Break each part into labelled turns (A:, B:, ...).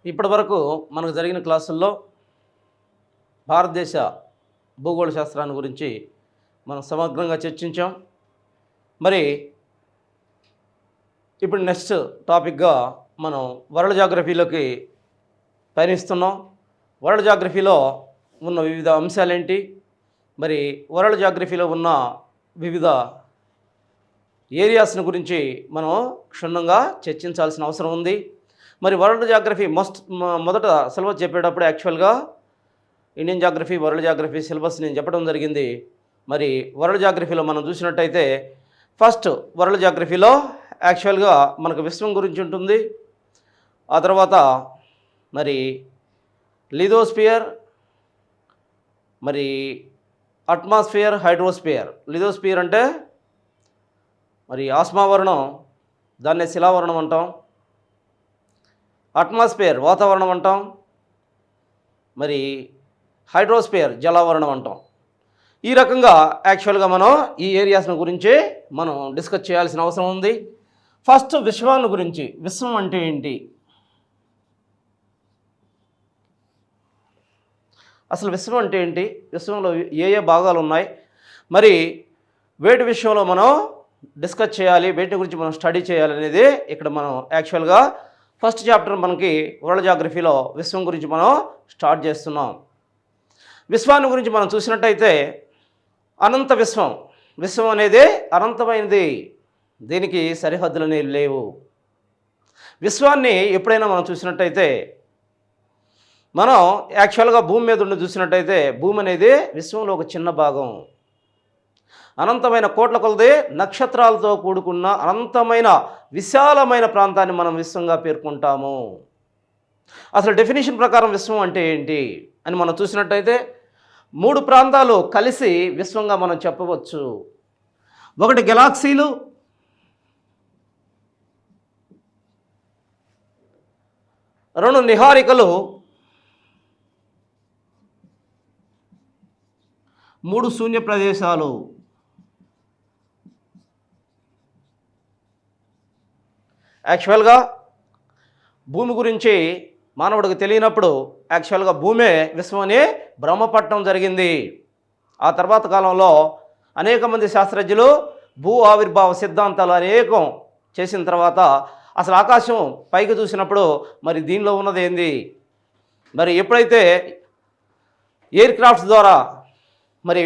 A: ఇప్పటి వరకు మనకు జరిగిన క్లాసుల్లో భారతదేశ భూగోళ శాస్త్రాన్ని గురించి మనం సమగ్రంగా చర్చించాం. మరి ఇప్పుడు నెక్స్ట్ టాపిక్గా మనం వరల్డ్ జాగ్రఫీలోకి పయనిస్తున్నాం. వరల్డ్ జాగ్రఫీలో ఉన్న వివిధ అంశాలేంటి, మరి వరల్డ్ జాగ్రఫీలో ఉన్న వివిధ ఏరియాస్ని గురించి మనం క్షుణ్ణంగా చర్చించాల్సిన అవసరం ఉంది. మరి వరల్డ్ జాగ్రఫీ మొదట సిలబస్ చెప్పేటప్పుడు యాక్చువల్గా Indian geography, world geography syllabus నేను చెప్పడం జరిగింది. మరి వరల్డ్ జాగ్రఫీలో మనం చూసినట్టయితే ఫస్ట్ వరల్డ్ జాగ్రఫీలో యాక్చువల్గా మనకు విశ్వం గురించి ఉంటుంది. ఆ తర్వాత మరి లిథోస్పియర్, మరి అట్మాస్ఫియర్, హైడ్రోస్పియర్. లిథోస్పియర్ అంటే మరి ఆస్మావరణం, దాన్నే శిలావరణం అంటాం. అట్మాస్ఫియర్ వాతావరణం అంటాం. మరి హైడ్రోస్పియర్ జలావరణం అంటాం. ఈ రకంగా యాక్చువల్గా మనం ఈ ఏరియాస్ని గురించి మనం డిస్కస్ చేయాల్సిన అవసరం ఉంది. ఫస్ట్ విశ్వాన్ని గురించి. విశ్వం అంటే ఏంటి, అసలు విశ్వం అంటే ఏంటి, విశ్వంలో ఏ ఏ భాగాలు ఉన్నాయి, మరి వేటి విషయంలో మనం డిస్కస్ చేయాలి, వేటి గురించి మనం స్టడీ చేయాలి అనేది ఇక్కడ మనం యాక్చువల్గా ఫస్ట్ చాప్టర్ మనకి వరల్డ్ జాగ్రఫీలో విశ్వం గురించి మనం స్టార్ట్ చేస్తున్నాం. విశ్వాన్ని గురించి మనం చూసినట్టయితే అనంత విశ్వం. విశ్వం అనేది అనంతమైనది, దీనికి సరిహద్దులు అనేవి లేవు. విశ్వాన్ని ఎప్పుడైనా మనం చూసినట్టయితే మనం యాక్చువల్గా భూమి మీద ఉండి చూసినట్టయితే భూమి అనేది విశ్వంలో ఒక చిన్న భాగం. అనంతమైన కోట్ల కొలది నక్షత్రాలతో కూడుకున్న అనంతమైన విశాలమైన ప్రాంతాన్ని మనం విశ్వంగా పేర్కొంటాము. అసలు డెఫినేషన్ ప్రకారం విశ్వం అంటే ఏంటి అని మనం చూసినట్టయితే 3 ప్రాంతాలు కలిసి విశ్వంగా మనం చెప్పవచ్చు. ఒకటి గెలాక్సీలు, 2 నిహారికలు, 3 శూన్య ప్రదేశాలు. యాక్చువల్గా భూమి గురించి మానవుడికి తెలియనప్పుడు యాక్చువల్గా భూమే విశ్వం అని భ్రమపట్టడం జరిగింది. ఆ తర్వాత కాలంలో అనేక మంది శాస్త్రజ్ఞులు భూ ఆవిర్భావ సిద్ధాంతాలు అనేకం చేసిన తర్వాత అసలు ఆకాశం పైకి చూసినప్పుడు మరి దీనిలో ఉన్నది ఏంది, మరి ఎప్పుడైతే ఎయిర్ క్రాఫ్ట్స్ ద్వారా మరి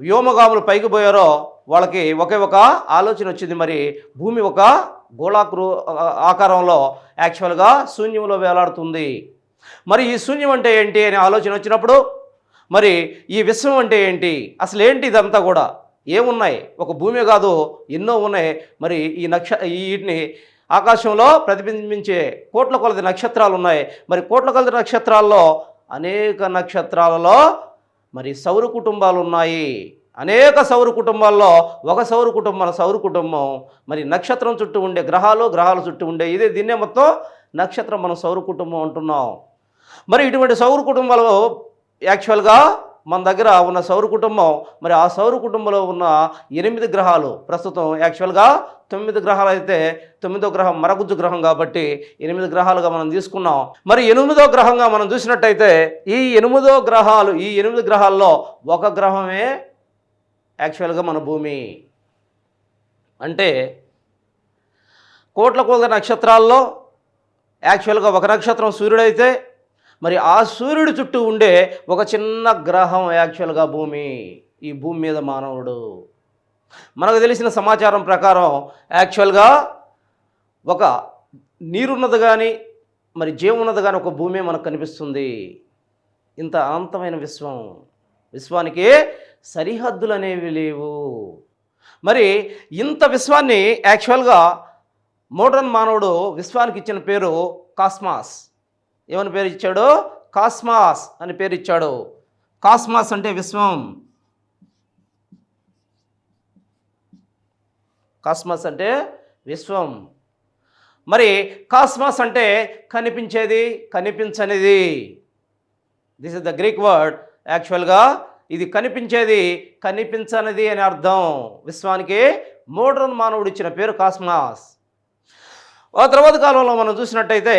A: వ్యోమగాములు పైకి పోయారో వాళ్ళకి ఒకే ఒక ఆలోచన వచ్చింది. మరి భూమి ఒక గోళాకృ ఆకారంలో యాక్చువల్గా శూన్యంలో వేలాడుతుంది. మరి ఈ శూన్యం అంటే ఏంటి అనే ఆలోచన వచ్చినప్పుడు మరి ఈ విశ్వం అంటే ఏంటి, అసలు ఏంటి ఇదంతా కూడా ఏమున్నాయి, ఒక భూమి కాదు ఎన్నో ఉన్నాయి. మరి వీటిని ఆకాశంలో ప్రతిబింబించే కోట్ల కొలది నక్షత్రాలు ఉన్నాయి. మరి కోట్ల కొలది నక్షత్రాల్లో అనేక నక్షత్రాలలో మరి సౌర కుటుంబాలు ఉన్నాయి. అనేక సౌర కుటుంబాల్లో ఒక సౌర కుటుంబం మరి నక్షత్రం చుట్టూ ఉండే గ్రహాల చుట్టూ ఉండే దీన్నే మొత్తం నక్షత్రం మనం సౌర కుటుంబం అంటున్నాం. మరి ఇటువంటి సౌర కుటుంబాలు యాక్చువల్గా మన దగ్గర ఉన్న సౌర కుటుంబం, మరి ఆ సౌర కుటుంబంలో ఉన్న 8 గ్రహాలు ప్రస్తుతం యాక్చువల్గా 9 గ్రహాలు అయితే 9వ గ్రహం మరగుజ్జు గ్రహం కాబట్టి 8 గ్రహాలుగా మనం తీసుకున్నాం. మరి 8వ గ్రహంగా మనం చూసినట్టయితే ఈ 8 గ్రహాల్లో ఒక గ్రహమే యాక్చువల్గా మన భూమి. అంటే కోట్ల కొలది నక్షత్రాల్లో యాక్చువల్గా ఒక నక్షత్రం సూర్యుడైతే మరి ఆ సూర్యుడి చుట్టూ ఉండే ఒక చిన్న గ్రహం యాక్చువల్గా భూమి. ఈ భూమి మీద మానవుడు. మనకు తెలిసిన సమాచారం ప్రకారం యాక్చువల్గా ఒక నీరున్నది కానీ మరి జీవం ఉన్నది కానీ ఒక భూమి మనకు కనిపిస్తుంది. ఇంత అనంతమైన విశ్వానికి సరిహద్దులు అనేవి లేవు. మరి ఇంత విశ్వాన్ని యాక్చువల్గా మోడర్న్ మానవుడు విశ్వానికి ఇచ్చిన పేరు కాస్మాస్. ఏమని పేరు ఇచ్చాడు, కాస్మాస్ అని పేరు ఇచ్చాడు. కాస్మాస్ అంటే విశ్వం. కాస్మాస్ అంటే విశ్వం. మరి కాస్మాస్ అంటే కనిపించేది, కనిపించనిది. This is the Greek word. యాక్చువల్గా ఇది కనిపించేది, కనిపించనిది అని అర్థం. విశ్వానికి మోడర్న్ మానవుడు ఇచ్చిన పేరు కాస్మాస్. ఆ తర్వాత కాలంలో మనం చూసినట్టయితే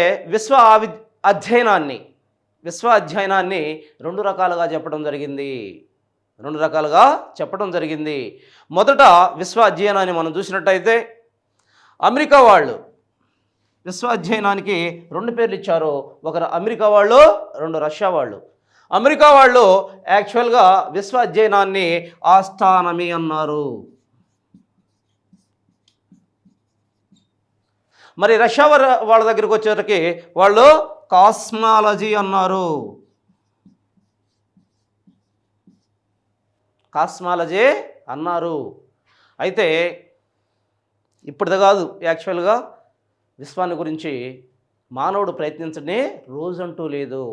A: అధ్యయనాన్ని విశ్వ అధ్యయనాన్ని రెండు రకాలుగా చెప్పడం జరిగింది. మొదట విశ్వ అధ్యయనాన్ని మనం చూసినట్టయితే అమెరికా వాళ్ళు విశ్వ అధ్యయనానికి రెండు పేర్లు ఇచ్చారు. ఒకరు అమెరికా వాళ్ళు, రెండు రష్యా వాళ్ళు. అమెరికా వాళ్ళు యాక్చువల్గా విశ్వ అధ్యయనాన్ని ఆస్ట్రానమీ అన్నారు. మరి రష్యా వాళ్ళ దగ్గరికి వచ్చేసరికి వాళ్ళు కాస్మాలజీ అన్నారు. అయితే ఇప్పటిది కాదు, యాక్చువల్గా విశ్వాన్ని గురించి మానవుడు ప్రయత్నించని రోజంటూ లేదు.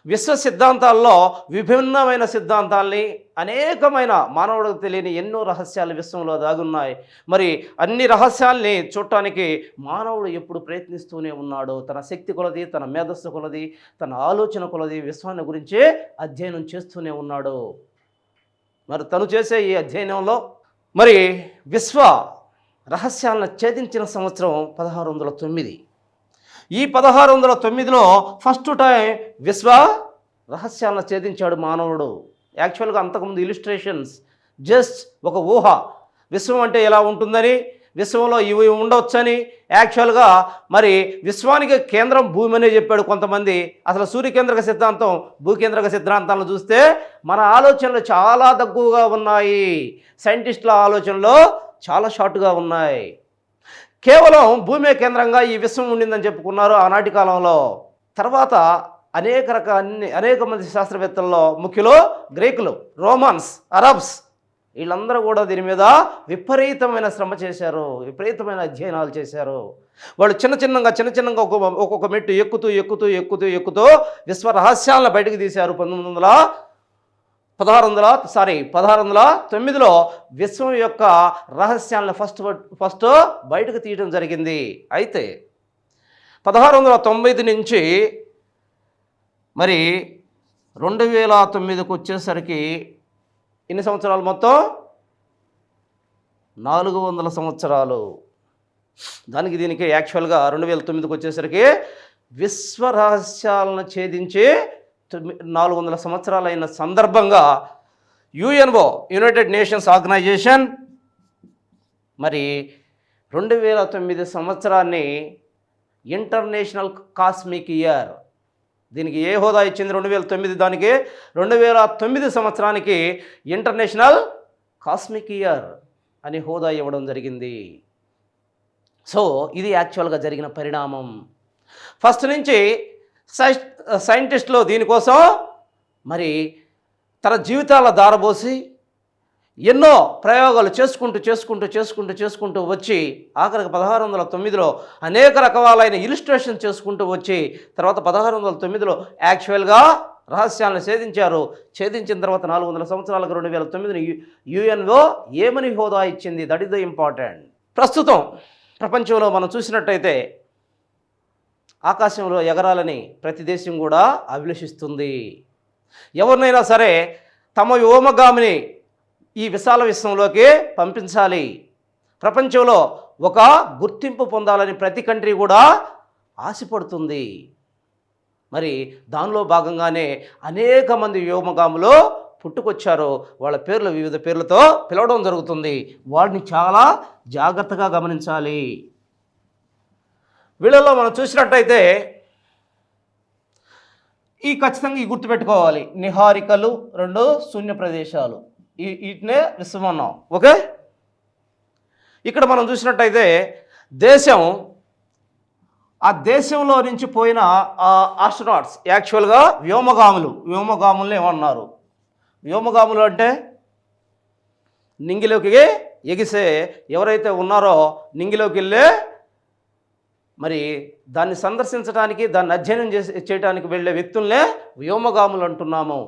A: విశ్వ సిద్ధాంతాల్లో విభిన్నమైన సిద్ధాంతాల్ని, అనేకమైన మానవుడికి తెలియని ఎన్నో రహస్యాలు విశ్వంలో దాగున్నాయి. మరి అన్ని రహస్యాల్ని చూడటానికి మానవుడు ఎప్పుడు ప్రయత్నిస్తూనే ఉన్నాడు. తన శక్తి కొలది, తన మేధస్సు కొలది, తన ఆలోచన కొలది విశ్వాన్ని గురించి అధ్యయనం చేస్తూనే ఉన్నాడు. మరి తను చేసే ఈ అధ్యయనంలో మరి విశ్వ రహస్యాలను ఛేదించిన సంవత్సరం 1609. ఈ 1609లో ఫస్ట్ టైం విశ్వ రహస్యాలను ఛేదించాడు మానవుడు. యాక్చువల్గా అంతకుముందు ఇలిస్ట్రేషన్స్, జస్ట్ ఒక ఊహ, విశ్వం అంటే ఎలా ఉంటుందని, విశ్వంలో ఇవి ఉండవచ్చని. యాక్చువల్గా మరి విశ్వానికి కేంద్రం భూమి అనే చెప్పాడు కొంతమంది. అసలు సూర్యకేంద్రక సిద్ధాంతం, భూకేంద్రక సిద్ధాంతాలను చూస్తే మన ఆలోచనలు చాలా తక్కువగా ఉన్నాయి. సైంటిస్టుల ఆలోచనలు చాలా షార్ట్గా ఉన్నాయి. కేవలం భూమే కేంద్రంగా ఈ విశ్వం ఉండిందని చెప్పుకున్నారు ఆనాటి కాలంలో. తర్వాత అనేక మంది శాస్త్రవేత్తల్లో, ముఖ్యులు గ్రీకులు, రోమన్స్, అరబ్స్, వీళ్ళందరూ కూడా దీని మీద విపరీతమైన శ్రమ చేశారు, విపరీతమైన అధ్యయనాలు చేశారు. వాళ్ళు చిన్న చిన్నగా ఒక్కొక్క మెట్టు ఎక్కుతూ విశ్వ రహస్యాలను బయటకు తీశారు. 1609లో విశ్వం యొక్క రహస్యాలను ఫస్ట్ బయటకు తీయడం జరిగింది. అయితే 1690 నుంచి మరి 2009కు వచ్చేసరికి ఎన్ని సంవత్సరాలు? మొత్తం 400 సంవత్సరాలు. దీనికి యాక్చువల్గా 2009కు వచ్చేసరికి విశ్వ రహస్యాలను ఛేదించి 400 సంవత్సరాలైన సందర్భంగా యుఎన్ఓ, యునైటెడ్ నేషన్స్ ఆర్గనైజేషన్, మరి 2009 సంవత్సరాన్ని ఇంటర్నేషనల్ కాస్మిక్ ఇయర్, దీనికి ఏ హోదా ఇచ్చింది? 2009. దానికి 2009 సంవత్సరానికి ఇంటర్నేషనల్ కాస్మిక్ ఇయర్ అని హోదా ఇవ్వడం జరిగింది. సో ఇది యాక్చువల్గా జరిగిన పరిణామం. ఫస్ట్ నుంచి సైంటిస్టులు దీనికోసం మరి తన జీవితాల దారబోసి ఎన్నో ప్రయోగాలు చేసుకుంటూ వచ్చి ఆఖరికి 1609లో అనేక రకాలైన ఇలిస్ట్రేషన్ చేసుకుంటూ వచ్చి తర్వాత 1609లో యాక్చువల్గా రహస్యాలను ఛేదించిన తర్వాత 400 సంవత్సరాలకు 2009 యుఎన్ఓ ఏమని హోదా ఇచ్చింది? That is the important. ప్రస్తుతం ప్రపంచంలో మనం చూసినట్టయితే ఆకాశంలో ఎగరాలని ప్రతి దేశం కూడా అభిలషిస్తుంది. ఎవరినైనా సరే తమ వ్యోమగామిని ఈ విశాల విశ్వంలోకి పంపించాలి, ప్రపంచంలో ఒక గుర్తింపు పొందాలని ప్రతి కంట్రీ కూడా ఆశపడుతుంది. మరి దానిలో భాగంగానే అనేక మంది వ్యోమగాములు పుట్టుకొచ్చారు. వాళ్ళ పేర్లు వివిధ పేర్లతో పిలవడం జరుగుతుంది. వాటిని చాలా జాగ్రత్తగా గమనించాలి. వీళ్ళలో మనం చూసినట్టయితే ఖచ్చితంగా గుర్తుపెట్టుకోవాలి. నిహారికలు, 2 శూన్య ప్రదేశాలు, వీటినే విశ్వం అన్నాం. ఓకే, ఇక్కడ మనం చూసినట్టయితే దేశం, ఆ దేశంలో నుంచి పోయిన ఆస్ట్రోనాట్స్ యాక్చువల్గా వ్యోమగాముల్ని ఏమన్నారు? వ్యోమగాములు అంటే నింగిలోకి ఎగిసే ఎవరైతే ఉన్నారో నింగిలోకి వెళ్ళే మరి దాన్ని సందర్శించడానికి, దాన్ని అధ్యయనం చేయడానికి వెళ్ళే వ్యక్తులనే వ్యోమగాములు అంటున్నాము.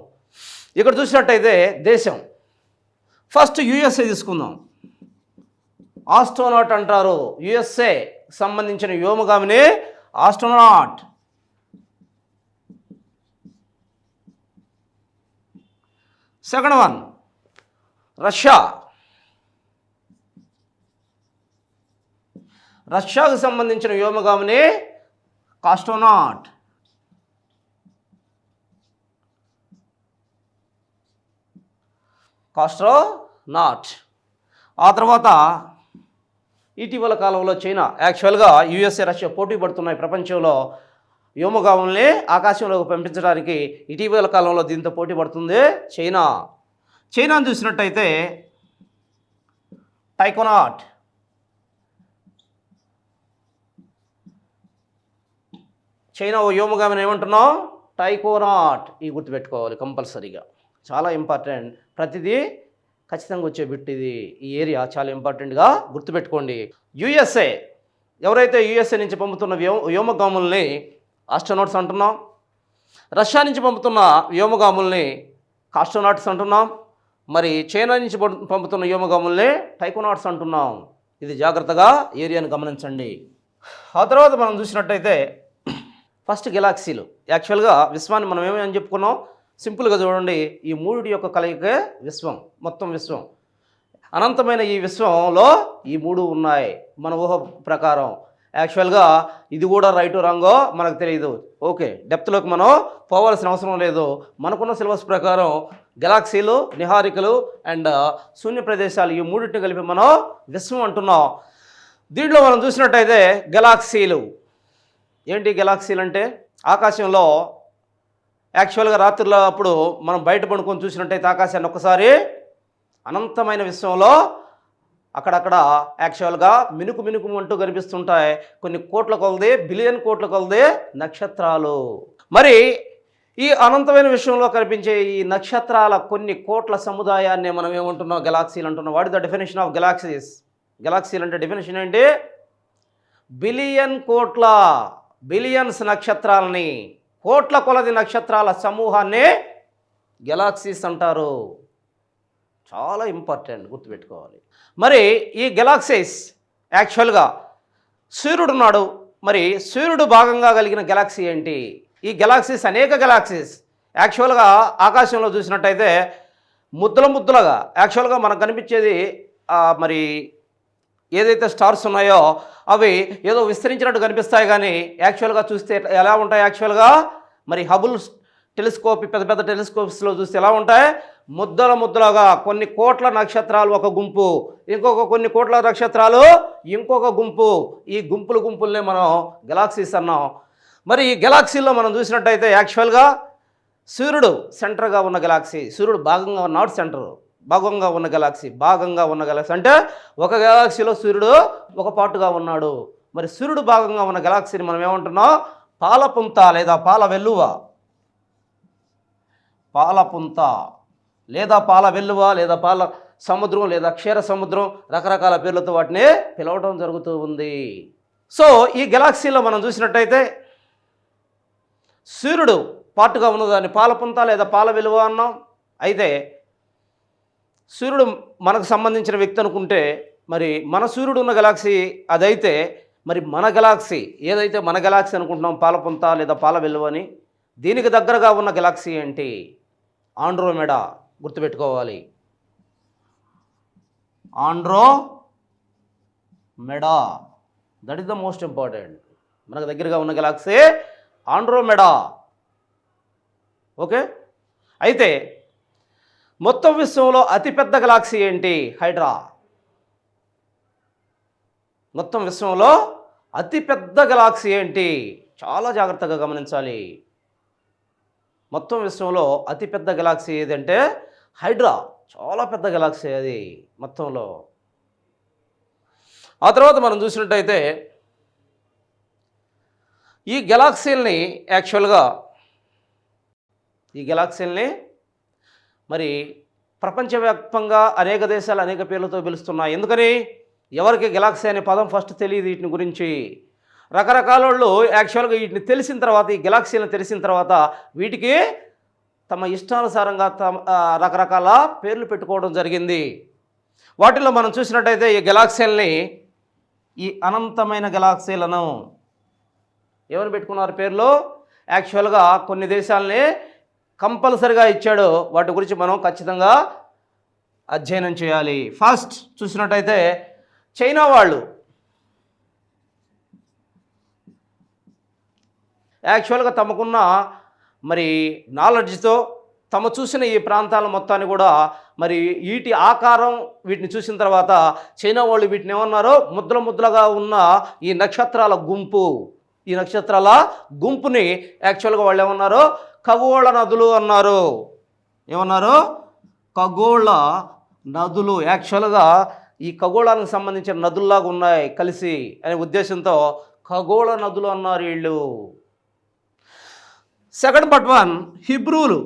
A: ఇక్కడ చూసినట్టయితే దేశం ఫస్ట్ యుఎస్ఏ తీసుకుందాం. ఆస్ట్రోనాట్ అంటారు. యుఎస్ఏ సంబంధించిన వ్యోమగామిని ఆస్ట్రోనాట్. సెకండ్ వన్ రష్యాకు సంబంధించిన వ్యోమగామిని కాస్ట్రోనాట్. ఆస్ట్రోనాట్. ఆ తర్వాత ఇటీవల కాలంలో చైనా, యాక్చువల్గా యుఎస్ఏ, రష్యా పోటీ పడుతున్నాయి ప్రపంచంలో వ్యోమగాముల్ని ఆకాశంలోకి పంపించడానికి. ఇటీవల కాలంలో దీంతో పోటీ పడుతుంది చైనా. చైనాను చూసినట్టయితే టైకోనాట్, చైనా ఓ వ్యోమగామిని ఏమంటున్నాం? టైకోనాట్. ఈ గుర్తుపెట్టుకోవాలి కంపల్సరీగా, చాలా ఇంపార్టెంట్. ప్రతిదీ ఖచ్చితంగా వచ్చే బిట్ ఇది. ఈ ఏరియా చాలా ఇంపార్టెంట్గా గుర్తుపెట్టుకోండి. యుఎస్ఏ, ఎవరైతే యుఎస్ఏ నుంచి పంపుతున్న వ్యోమగాముల్ని ఆస్ట్రోనాట్స్ అంటున్నాం. రష్యా నుంచి పంపుతున్న వ్యోమగాముల్ని కాస్ట్రోనాట్స్ అంటున్నాం. మరి చైనా నుంచి పంపుతున్న వ్యోమగాముల్ని టైకోనాట్స్ అంటున్నాం. ఇది జాగ్రత్తగా ఏరియాను గమనించండి. ఆ తర్వాత మనం చూసినట్టయితే ఫస్ట్ గెలాక్సీలు. యాక్చువల్గా విశ్వాన్ని మనం ఏమని చెప్పుకున్నాం? సింపుల్గా చూడండి, ఈ మూడిటి యొక్క కలయికే విశ్వం, మొత్తం విశ్వం. అనంతమైన ఈ విశ్వంలో ఈ మూడు ఉన్నాయి మన ఊహ ప్రకారం. యాక్చువల్గా ఇది కూడా రైటు రాంగో మనకు తెలియదు. ఓకే, డెప్త్లోకి మనం పోవాల్సిన అవసరం లేదు. మనకున్న సిలబస్ ప్రకారం గెలాక్సీలు, నిహారికలు అండ్ శూన్య ప్రదేశాలు, ఈ మూడింటిని కలిపి మనం విశ్వం అంటున్నాం. దీంట్లో మనం చూసినట్టయితే గెలాక్సీలు ఏంటి? గెలాక్సీలు అంటే ఆకాశంలో యాక్చువల్గా రాత్రిలో అప్పుడు మనం బయట పడుకొని చూసినట్టయితే ఆకాశాన్ని ఒక్కసారి అనంతమైన విశ్వంలో అక్కడక్కడ యాక్చువల్గా మినుకు మినుకు అంటూ కనిపిస్తుంటాయి. కొన్ని కోట్ల కొలది, బిలియన్ కోట్ల కొలది నక్షత్రాలు. మరి ఈ అనంతమైన విశ్వంలో కనిపించే ఈ నక్షత్రాల కొన్ని కోట్ల సముదాయాన్ని మనం ఏమంటున్నాం? గెలాక్సీలు అంటున్నాం. What is the definition of galaxies? గెలాక్సీలు అంటే డెఫినేషన్ ఏంటి? బిలియన్ కోట్ల, బిలియన్స్ నక్షత్రాలని, కోట్ల కొలది నక్షత్రాల సమూహాన్ని గెలాక్సీస్ అంటారు. చాలా ఇంపార్టెంట్, గుర్తుపెట్టుకోవాలి. మరి ఈ గెలాక్సీస్ యాక్చువల్గా సూర్యుడు ఉన్నాడు. మరి సూర్యుడు భాగంగా కలిగిన గెలాక్సీ ఏంటి? ఈ గెలాక్సీస్ అనేక గెలాక్సీస్ యాక్చువల్గా ఆకాశంలో చూసినట్టయితే ముద్దలుగా యాక్చువల్గా మనకు కనిపించేది మరి ఏదైతే స్టార్స్ ఉన్నాయో అవి ఏదో విస్తరించినట్టు కనిపిస్తాయి, కానీ యాక్చువల్గా చూస్తే ఎలా ఉంటాయి? యాక్చువల్గా మరి హబుల్ టెలిస్కోప్, పెద్ద పెద్ద టెలిస్కోప్స్లో చూస్తే ఎలా ఉంటాయి? ముద్దలుగా కొన్ని కోట్ల నక్షత్రాలు ఒక గుంపు, ఇంకొక కొన్ని కోట్ల నక్షత్రాలు ఇంకొక గుంపు. ఈ గుంపులనే మనం గెలాక్సీస్ అన్నాం. మరి ఈ గెలాక్సీల్లో మనం చూసినట్టయితే యాక్చువల్గా సూర్యుడు సెంటర్గా ఉన్న గెలాక్సీ, సూర్యుడు భాగంగా నాట్ సెంటర్, భాగంగా ఉన్న గెలాక్సీ అంటే ఒక గెలాక్సీలో సూర్యుడు ఒక పాటుగా ఉన్నాడు. మరి సూర్యుడు భాగంగా ఉన్న గెలాక్సీని మనం ఏమంటున్నాం? పాలపుంత లేదా పాల వెల్లువ, పాలపుంత లేదా పాల వెల్లువ లేదా పాల సముద్రం లేదా క్షీర సముద్రం, రకరకాల పేర్లతో వాటిని పిలవడం జరుగుతూ ఉంది. సో ఈ గెలాక్సీలో మనం చూసినట్టయితే సూర్యుడు పాటుగా ఉన్నదాన్ని పాలపుంత లేదా పాల వెలువ అన్నాం. అయితే సూర్యుడు మనకు సంబంధించిన వ్యక్తి అనుకుంటే మరి మన సూర్యుడు ఉన్న గెలాక్సీ అదైతే, మరి మన గెలాక్సీ ఏదైతే మన గెలాక్సీ అనుకుంటున్నాం పాలపుంత లేదా పాల వెలువ అని, దీనికి దగ్గరగా ఉన్న గెలాక్సీ ఏంటి? ఆండ్రోమెడా. గుర్తుపెట్టుకోవాలి, Andromeda. That is the most important. మనకు దగ్గరగా ఉన్న గెలాక్సీ ఆండ్రోమెడా. ఓకే, అయితే మొత్తం విశ్వంలో అతిపెద్ద గెలాక్సీ ఏంటి? హైడ్రా. మొత్తం విశ్వంలో అతిపెద్ద గెలాక్సీ ఏంటి? చాలా జాగ్రత్తగా గమనించాలి. మొత్తం విశ్వంలో అతిపెద్ద గెలాక్సీ ఏదంటే హైడ్రా. చాలా పెద్ద గెలాక్సీ అది మొత్తంలో. ఆ తర్వాత మనం చూసినట్టయితే ఈ గెలాక్సీల్ని యాక్చువల్గా మరి ప్రపంచవ్యాప్తంగా అనేక దేశాలు అనేక పేర్లతో పిలుస్తున్నాయి. ఎందుకని? ఎవరికి గెలాక్సీ అనే పదం ఫస్ట్ తెలియదు వీటిని గురించి. రకరకాల వాళ్ళు యాక్చువల్గా వీటిని తెలిసిన తర్వాత, ఈ గెలాక్సీలను తెలిసిన తర్వాత వీటికి తమ ఇష్టానుసారంగా రకరకాల పేర్లు పెట్టుకోవడం జరిగింది. వాటిల్లో మనం చూసినట్టయితే ఈ గెలాక్సీలని, ఈ అనంతమైన గెలాక్సీలను ఏమని పెట్టుకున్నారు పేర్లు? యాక్చువల్గా కొన్ని దేశాలని కంపల్సరిగా ఇచ్చాడు. వాటి గురించి మనం ఖచ్చితంగా అధ్యయనం చేయాలి. ఫస్ట్ చూసినట్టయితే చైనా వాళ్ళు యాక్చువల్గా తమకున్న మరి నాలెడ్జ్తో తమ చూసిన ఈ ప్రాంతాల మొత్తాన్ని కూడా మరి వీటి ఆకారం వీటిని చూసిన తర్వాత చైనా వాళ్ళు వీటిని ఏమన్నారో ముద్దలుగా ఉన్న ఈ నక్షత్రాల గుంపు, ఈ నక్షత్రాల గుంపుని యాక్చువల్గా వాళ్ళు ఏమన్నారు, ఖగోళ నదులు అన్నారు. ఏమన్నారు? ఖగోళ నదులు. యాక్చువల్గా ఈ ఖగోళానికి సంబంధించిన నదుల్లాగా ఉన్నాయి కలిసి అనే ఉద్దేశంతో ఖగోళ నదులు అన్నారు వీళ్ళు. Second part 1 హిబ్రూలు.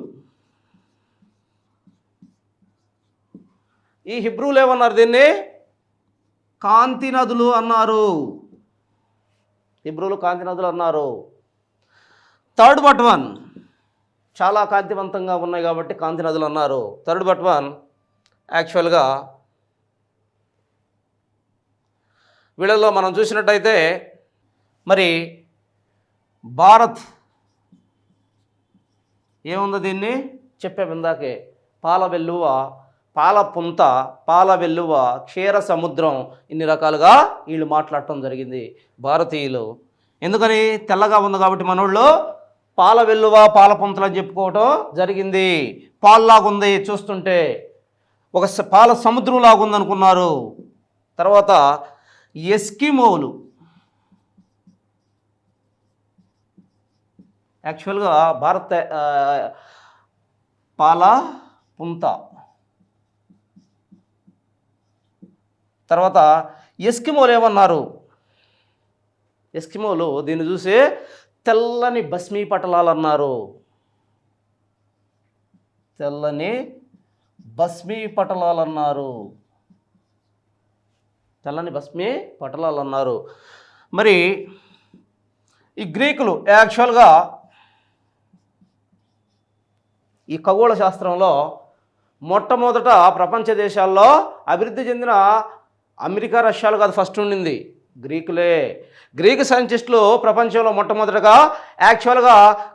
A: ఈ హిబ్రూలు ఏమన్నారు? దీన్ని కాంతి నదులు అన్నారు. హిబ్రూలు కాంతి నదులు అన్నారు. థర్డ్ పార్ట్ 1 చాలా కాంతివంతంగా ఉన్నాయి కాబట్టి కాంతి నదులు అన్నారు. థర్డ్ పార్ట్ 1 యాక్చువల్గా వీళ్ళలో మనం చూసినట్టయితే మరి భారత్ ఏముందో దీన్ని చెప్పాము ఇందాకే, పాల వెల్లువ, పాల పుంత, పాల వెల్లువ, క్షీర సముద్రం, ఇన్ని రకాలుగా వీళ్ళు మాట్లాడటం జరిగింది భారతీయులు. ఎందుకని? తెల్లగా ఉంది కాబట్టి మనోళ్ళు పాల వెల్లువ పాల పుంతలు అని చెప్పుకోవటం జరిగింది. పాల్లాగుంది చూస్తుంటే, ఒక పాల సముద్రం లాగుంది అనుకున్నారు. తర్వాత ఎస్కిమోలు. యాక్చువల్గా భారత పాల పుంత. తర్వాత ఎస్కిమోలు ఏమన్నారు? ఎస్కిమోలు దీన్ని చూసి తెల్లని భస్మీ పటలాలు అన్నారు. తెల్లని భస్మీ పటలాలు అన్నారు. తెల్లని భస్మీ పటలాలు అన్నారు. మరి ఈ గ్రీకులు యాక్చువల్గా ఈ ఖగోళ శాస్త్రంలో మొట్టమొదట ప్రపంచ దేశాల్లో అభివృద్ధి చెందిన అమెరికా, రష్యాలు కాదు, ఫస్ట్ ఉండింది గ్రీకులే. గ్రీకు సైంటిస్టులు ప్రపంచంలో మొట్టమొదటగా యాక్చువల్గా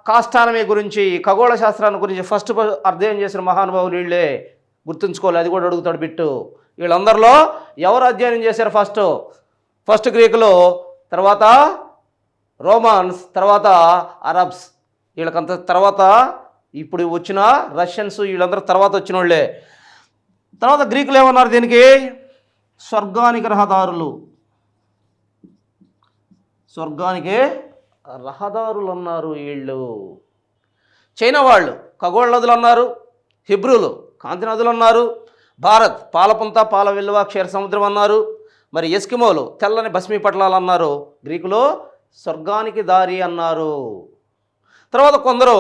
A: కాస్ట్రానమీ గురించి, ఖగోళ శాస్త్రాన్ని గురించి ఫస్ట్ అధ్యయనం చేసిన మహానుభావులు వీళ్ళే. గుర్తుంచుకోవాలి, అది కూడా అడుగుతాడు బిట్టు. వీళ్ళందరిలో ఎవరు అధ్యయనం చేశారు? ఫస్ట్ గ్రీకులు, తర్వాత రోమన్స్, తర్వాత అరబ్స్. వీళ్ళకంత తర్వాత ఇప్పుడు వచ్చిన రష్యన్స్, వీళ్ళందరూ తర్వాత వచ్చిన వాళ్ళే. తర్వాత గ్రీకులు ఏమన్నారు దీనికి? స్వర్గానికి రహదారులు. స్వర్గానికి రహదారులు అన్నారు వీళ్ళు. చైనా వాళ్ళు ఖగోళ నదులు అన్నారు. హిబ్రూలు కాంతి నదులు అన్నారు. భారత్ పాలపుంత, పాల వెల్లువ, క్షీర సముద్రం అన్నారు. మరి ఎస్కిమోలు తెల్లని భస్మీ పటలాలు అన్నారు. గ్రీకులు స్వర్గానికి దారి అన్నారు. తర్వాత కొందరు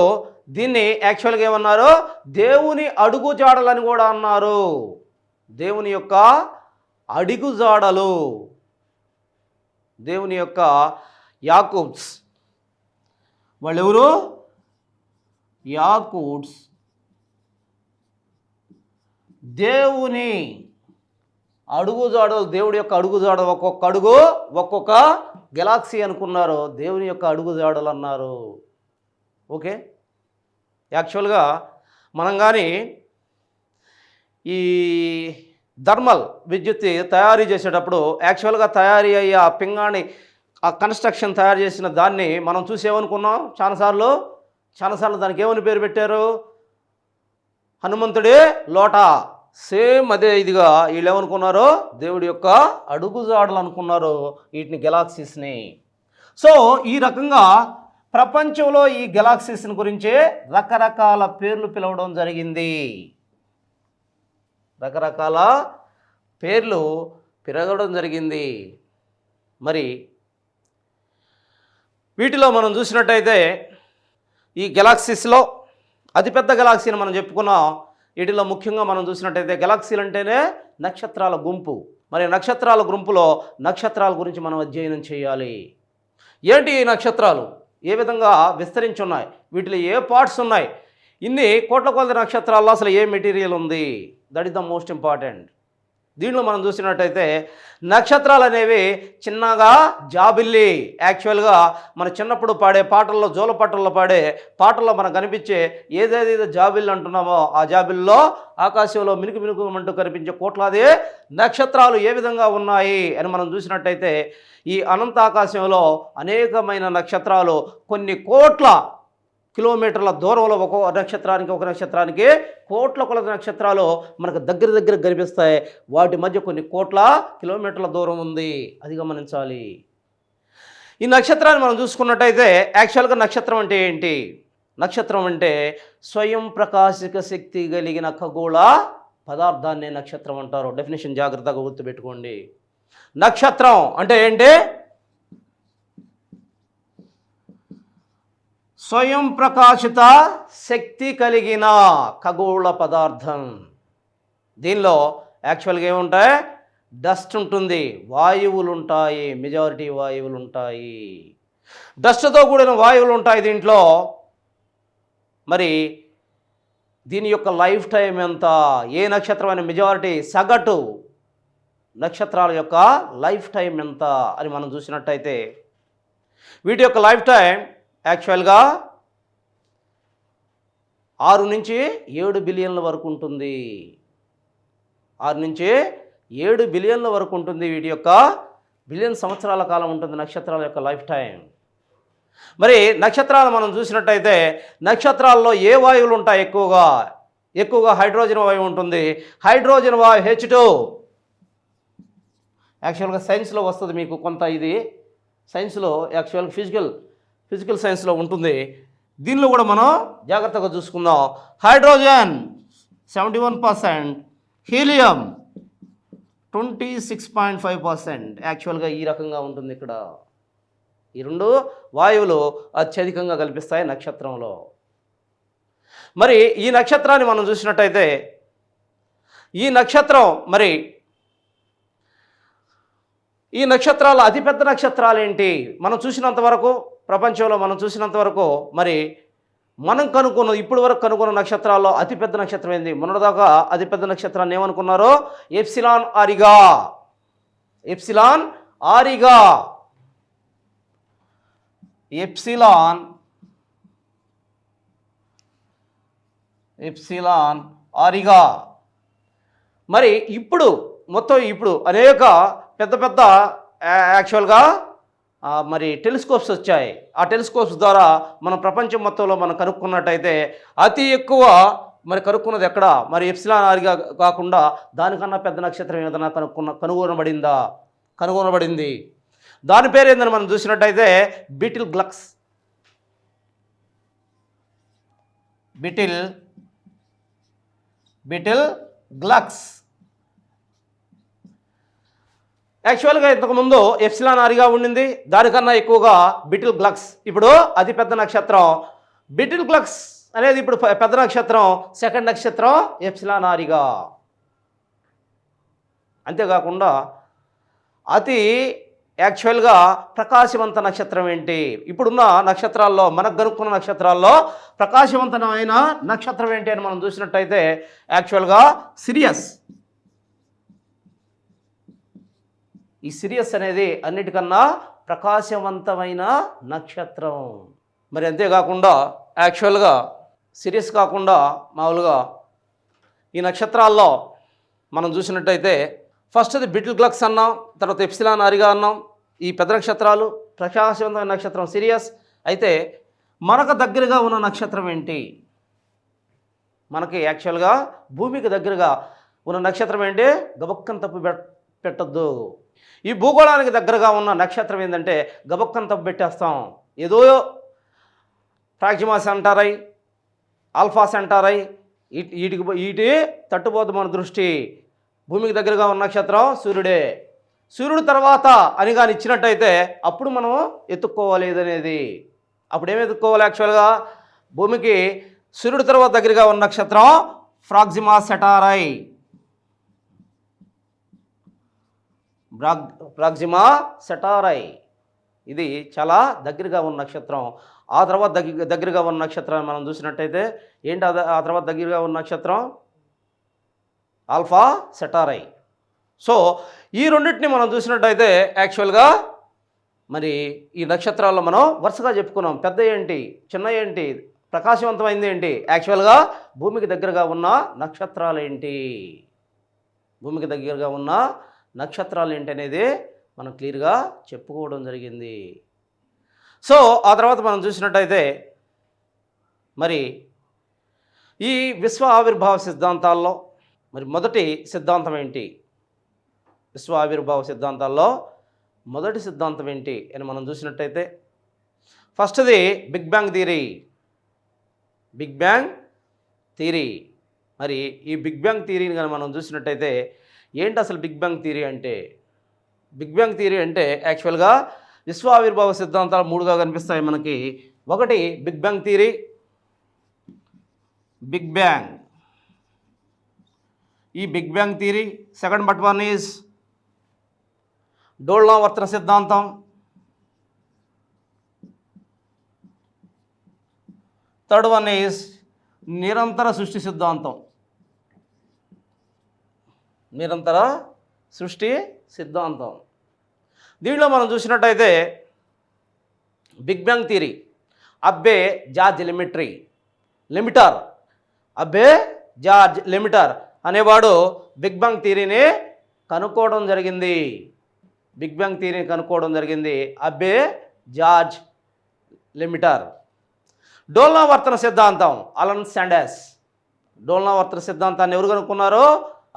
A: దీన్ని యాక్చువల్గా ఏమన్నారు? దేవుని అడుగుజాడలని కూడా అన్నారు. దేవుని యొక్క అడుగుజాడలు, దేవుని యొక్క యాకూబ్స్. వాళ్ళెవరు? యాకూబ్స్. దేవుని అడుగుజాడలు, దేవుడి యొక్క అడుగుజాడలు, ఒక్కొక్క అడుగు ఒక్కొక్క గెలాక్సీ అనుకున్నారు. దేవుని యొక్క అడుగుజాడలు అన్నారు. ఓకే, యాక్చువల్గా మనం కానీ ఈ థర్మల్ విద్యుత్ తయారీ చేసేటప్పుడు యాక్చువల్గా తయారీ అయ్యే ఆ పింగాణి, ఆ కన్స్ట్రక్షన్ తయారు చేసిన దాన్ని మనం చూసేమనుకున్నాం చాలాసార్లు దానికి ఏమని పేరు పెట్టారు? హనుమంతుడే లోట. సేమ్ అదే ఇదిగా వీళ్ళు ఏమనుకున్నారు? దేవుడి యొక్క అడుగుజాడలు అనుకున్నారు వీటిని, గెలాక్సీస్ని. సో ఈ రకంగా ప్రపంచంలో ఈ గెలాక్సీస్ని గురించి రకరకాల పేర్లు పిలవడం జరిగింది. రకరకాల పేర్లు పిలవడం జరిగింది. మరి వీటిలో మనం చూసినట్టయితే ఈ గెలాక్సీస్లో అతిపెద్ద గెలాక్సీని మనం చెప్పుకున్నాం. వీటిలో ముఖ్యంగా మనం చూసినట్టయితే గెలాక్సీలు అంటేనే నక్షత్రాల గుంపు. మరి నక్షత్రాల గుంపులో నక్షత్రాల గురించి మనం అధ్యయనం చేయాలి. ఏంటి ఈ నక్షత్రాలు? ఏ విధంగా విస్తరించి ఉన్నాయి? వీటిలో ఏ పార్ట్స్ ఉన్నాయి? ఇన్ని కోట్ల కొలది నక్షత్రాల్లో అసలు ఏ మెటీరియల్ ఉంది? That is the most important. దీంట్లో మనం చూసినట్టయితే నక్షత్రాలు అనేవి చిన్నగా జాబిల్లి. యాక్చువల్గా మన చిన్నప్పుడు పాడే పాటల్లో, జోలపాటల్లో పాడే పాటల్లో మనకు కనిపించే ఏదైతే జాబిల్లి అంటున్నామో ఆ జాబిల్లో ఆకాశంలో మినుకు మినుకుమంటూ కనిపించే కోట్లాది నక్షత్రాలు ఏ విధంగా ఉన్నాయి అని మనం చూసినట్టయితే ఈ అనంత ఆకాశంలో అనేకమైన నక్షత్రాలు కొన్ని కోట్ల కిలోమీటర్ల దూరంలో ఒక నక్షత్రానికి కోట్ల కొలది నక్షత్రాలు మనకు దగ్గర దగ్గర కనిపిస్తాయి. వాటి మధ్య కొన్ని కోట్ల కిలోమీటర్ల దూరం ఉంది, అది గమనించాలి. ఈ నక్షత్రాన్ని మనం చూసుకున్నట్టయితే యాక్చువల్గా నక్షత్రం అంటే ఏంటి? నక్షత్రం అంటే స్వయం ప్రకాశిక శక్తి కలిగిన ఖగోళ పదార్థాన్ని నక్షత్రం అంటారు. డెఫినేషన్ జాగ్రత్తగా గుర్తుపెట్టుకోండి. నక్షత్రం అంటే ఏంటి? స్వయం ప్రకాశిత శక్తి కలిగిన ఖగోళ పదార్థం. దీనిలో యాక్చువల్గా ఏముంటాయి? డస్ట్ ఉంటుంది, వాయువులు ఉంటాయి, మెజారిటీ వాయువులు ఉంటాయి, డస్ట్తో కూడిన వాయువులు ఉంటాయి దీంట్లో. మరి దీని యొక్క లైఫ్ టైం ఎంత? ఏ నక్షత్రమైన మెజారిటీ సగటు నక్షత్రాల యొక్క లైఫ్ టైం ఎంత అని మనం చూసినట్టయితే వీటి యొక్క లైఫ్ టైం యాక్చువల్గా 6 నుంచి 7 బిలియన్ల వరకు ఉంటుంది. 6 నుంచి 7 బిలియన్ల వరకు ఉంటుంది. వీటి యొక్క బిలియన్ సంవత్సరాల కాలం ఉంటుంది నక్షత్రాల యొక్క లైఫ్ టైం. మరి నక్షత్రాలు మనం చూసినట్టయితే నక్షత్రాల్లో ఏ వాయువులు ఉంటాయి? ఎక్కువగా హైడ్రోజన్ వాయువు ఉంటుంది. హైడ్రోజన్ వాయువు H2. యాక్చువల్గా సైన్స్లో వస్తుంది మీకు కొంత, ఇది సైన్స్లో యాక్చువల్గా ఫిజికల్ సైన్స్లో ఉంటుంది. దీనిలో కూడా మనం జాగ్రత్తగా చూసుకుందాం. Hydrogen 71%, helium 26.5%. యాక్చువల్గా ఈ రకంగా ఉంటుంది ఇక్కడ. ఈ 2 వాయువులు అత్యధికంగా కల్పిస్తాయి నక్షత్రంలో. మరి ఈ నక్షత్రాన్ని మనం చూసినట్టయితే ఈ నక్షత్రం మరి ఈ నక్షత్రాల అతిపెద్ద నక్షత్రాలు ఏంటి? మనం చూసినంతవరకు, ప్రపంచంలో మనం చూసినంతవరకు మరి మనం ఇప్పటి వరకు కనుక్కున్న నక్షత్రాల్లో అతిపెద్ద నక్షత్రం ఏంది? మొన్నటిదాకా అతిపెద్ద నక్షత్రాన్ని ఏమనుకున్నారో ఎప్సిలాన్ ఆరిగా. ఎప్సిలాన్ ఆరిగా. మరి ఇప్పుడు అనేక పెద్ద యాక్చువల్గా మరి టెలిస్కోప్స్ వచ్చాయి. ఆ టెలిస్కోప్స్ ద్వారా మన ప్రపంచం మొత్తంలో మనం కనుక్కున్నట్టయితే అతి ఎక్కువ మరి కనుక్కున్నది ఎక్కడ? మరి ఎప్సిలాన్ ఆరిగా కాకుండా దానికన్నా పెద్ద నక్షత్రం ఏదైనా కనుగొనబడింది. దాని పేరు ఏందని మనం చూసినట్టయితే బీటిల్ గ్లక్స్. యాక్చువల్గా ఇంతకుముందు ఎప్సిలాన్ ఆరిగా ఉండింది, దానికన్నా ఎక్కువగా బీటిల్ గ్లక్స్. ఇప్పుడు అతిపెద్ద నక్షత్రం బీటిల్ గ్లక్స్ అనేది ఇప్పుడు పెద్ద నక్షత్రం. సెకండ్ నక్షత్రం ఎప్సిలాన్ ఆరిగా. అంతేకాకుండా అతి యాక్చువల్గా ప్రకాశవంత నక్షత్రం ఏంటి? ఇప్పుడున్న నక్షత్రాల్లో, మనకు కనుక్కున్న నక్షత్రాల్లో ప్రకాశవంతమైన నక్షత్రం ఏంటి అని మనం చూసినట్టయితే యాక్చువల్గా సిరియస్. ఈ సిరియస్ అనేది అన్నిటికన్నా ప్రకాశవంతమైన నక్షత్రం. మరి అంతేకాకుండా యాక్చువల్గా సిరియస్ కాకుండా మామూలుగా ఈ నక్షత్రాల్లో మనం చూసినట్టయితే ఫస్ట్ది బీటిల్ గ్లక్స్ అన్నాం, తర్వాత ఎప్సిలాన్ ఆరిగా అన్నాం. ఈ పెద్ద నక్షత్రాలు. ప్రకాశవంతమైన నక్షత్రం సిరియస్. అయితే మనకు దగ్గరగా ఉన్న నక్షత్రం ఏంటి? మనకి యాక్చువల్గా భూమికి దగ్గరగా ఉన్న నక్షత్రం ఏంటి? గబక్కన తప్పు పెట్టద్దు. ఈ భూగోళానికి దగ్గరగా ఉన్న నక్షత్రం ఏంటంటే గబక్కన తప్పు పెట్టేస్తాం. ఏదో ప్రాక్సిమా సెంటరై, ఆల్ఫా సెంటరై వీటి తట్టుపోదు మన దృష్టి. భూమికి దగ్గరగా ఉన్న నక్షత్రం సూర్యుడే. సూర్యుడు తర్వాత అని కానీ ఇచ్చినట్టయితే అప్పుడు మనం ఎత్తుక్కోవాలి ఏదనేది. అప్పుడు ఏమి ఎత్తుక్కోవాలి? యాక్చువల్గా భూమికి సూర్యుడు తర్వాత దగ్గరగా ఉన్న నక్షత్రం ప్రాక్సిమా సెటారై. ఇది చాలా దగ్గరగా ఉన్న నక్షత్రం. ఆ తర్వాత దగ్గరగా ఉన్న నక్షత్రాన్ని మనం చూసినట్టయితే ఏంటి? ఆ తర్వాత దగ్గరగా ఉన్న నక్షత్రం ఆల్ఫా సెటారై. సో ఈ రెండింటిని మనం చూసినట్టయితే యాక్చువల్గా మరి ఈ నక్షత్రాల్లో మనం వరుసగా చెప్పుకున్నాం. పెద్ద ఏంటి, చిన్న ఏంటి, ప్రకాశవంతమైంది ఏంటి? యాక్చువల్గా భూమికి దగ్గరగా ఉన్న నక్షత్రాలు ఏంటి, భూమికి దగ్గరగా ఉన్న నక్షత్రాలు ఏంటి అనేది మనం క్లియర్గా చెప్పుకోవడం జరిగింది. సో ఆ తర్వాత మనం చూసినట్టయితే మరి ఈ విశ్వ ఆవిర్భావ సిద్ధాంతాల్లో మరి మొదటి సిద్ధాంతం ఏంటి? విశ్వ ఆవిర్భావ సిద్ధాంతాల్లో మొదటి సిద్ధాంతం ఏంటి అని మనం చూసినట్టయితే ఫస్ట్ది big bang theory. Big bang theory. మరి ఈ బిగ్ బ్యాంగ్ థియరీని కానీ మనం చూసినట్టయితే ఏంటి అసలు బిగ్ బ్యాంగ్ థియరీ అంటే? బిగ్ బ్యాంగ్ థియరీ అంటే యాక్చువల్గా విశ్వ ఆవిర్భావ సిద్ధాంతాలు మూడుగా కనిపిస్తాయి మనకి. ఒకటి big bang theory, big bang. ఈ big bang theory. Second but one is డోల్నావర్తన సిద్ధాంతం. థర్డ్ వన్ ఈజ్ నిరంతర సృష్టి సిద్ధాంతం. నిరంతర సృష్టి సిద్ధాంతం. దీనిలో మనం చూసినట్టయితే బిగ్ బ్యాంగ్ థియరీ అబ్బే జార్జ్ లిమిటర్ అబ్బే జార్జ్ లిమిటర్ అనేవాడు బిగ్ బ్యాంగ్ థియరీని కనుక్కోవడం జరిగింది. బిగ్ బ్యాంగ్ థియరీని కనుక్కోవడం జరిగింది అబ్బే జార్జ్ లిమిటర్. డోల్నావర్తన సిద్ధాంతం అలన్ శాండర్స్. డోల్నావర్తన సిద్ధాంతాన్ని ఎవరు కనుక్కున్నారు?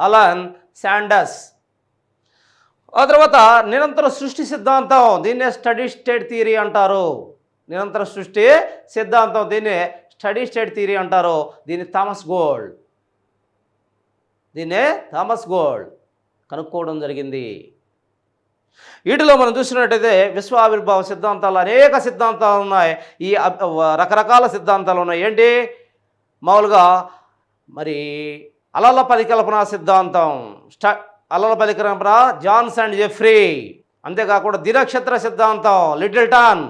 A: Alan Sanders. ఆ తర్వాత నిరంతర సృష్టి సిద్ధాంతం, దీన్నే స్టడీ స్టేట్ థియరీ అంటారు. నిరంతర సృష్టి సిద్ధాంతం, దీన్నే స్టడీ స్టేట్ థియరీ అంటారు. దీన్ని థామస్ గోల్డ్ కనుక్కోవడం జరిగింది. వీటిలో మనం చూసినట్టయితే విశ్వ ఆవిర్భావ సిద్ధాంతాలు అనేక సిద్ధాంతాలు ఉన్నాయి. ఈ రకరకాల సిద్ధాంతాలు ఉన్నాయి. ఏంటి? మామూలుగా మరి అలల పరికల్పన సిద్ధాంతం, అలల పరికల్పన జాన్స్ అండ్ జెఫ్రీ. అంతేకాకుండా దినక్షత్ర సిద్ధాంతం లిటిల్టన్.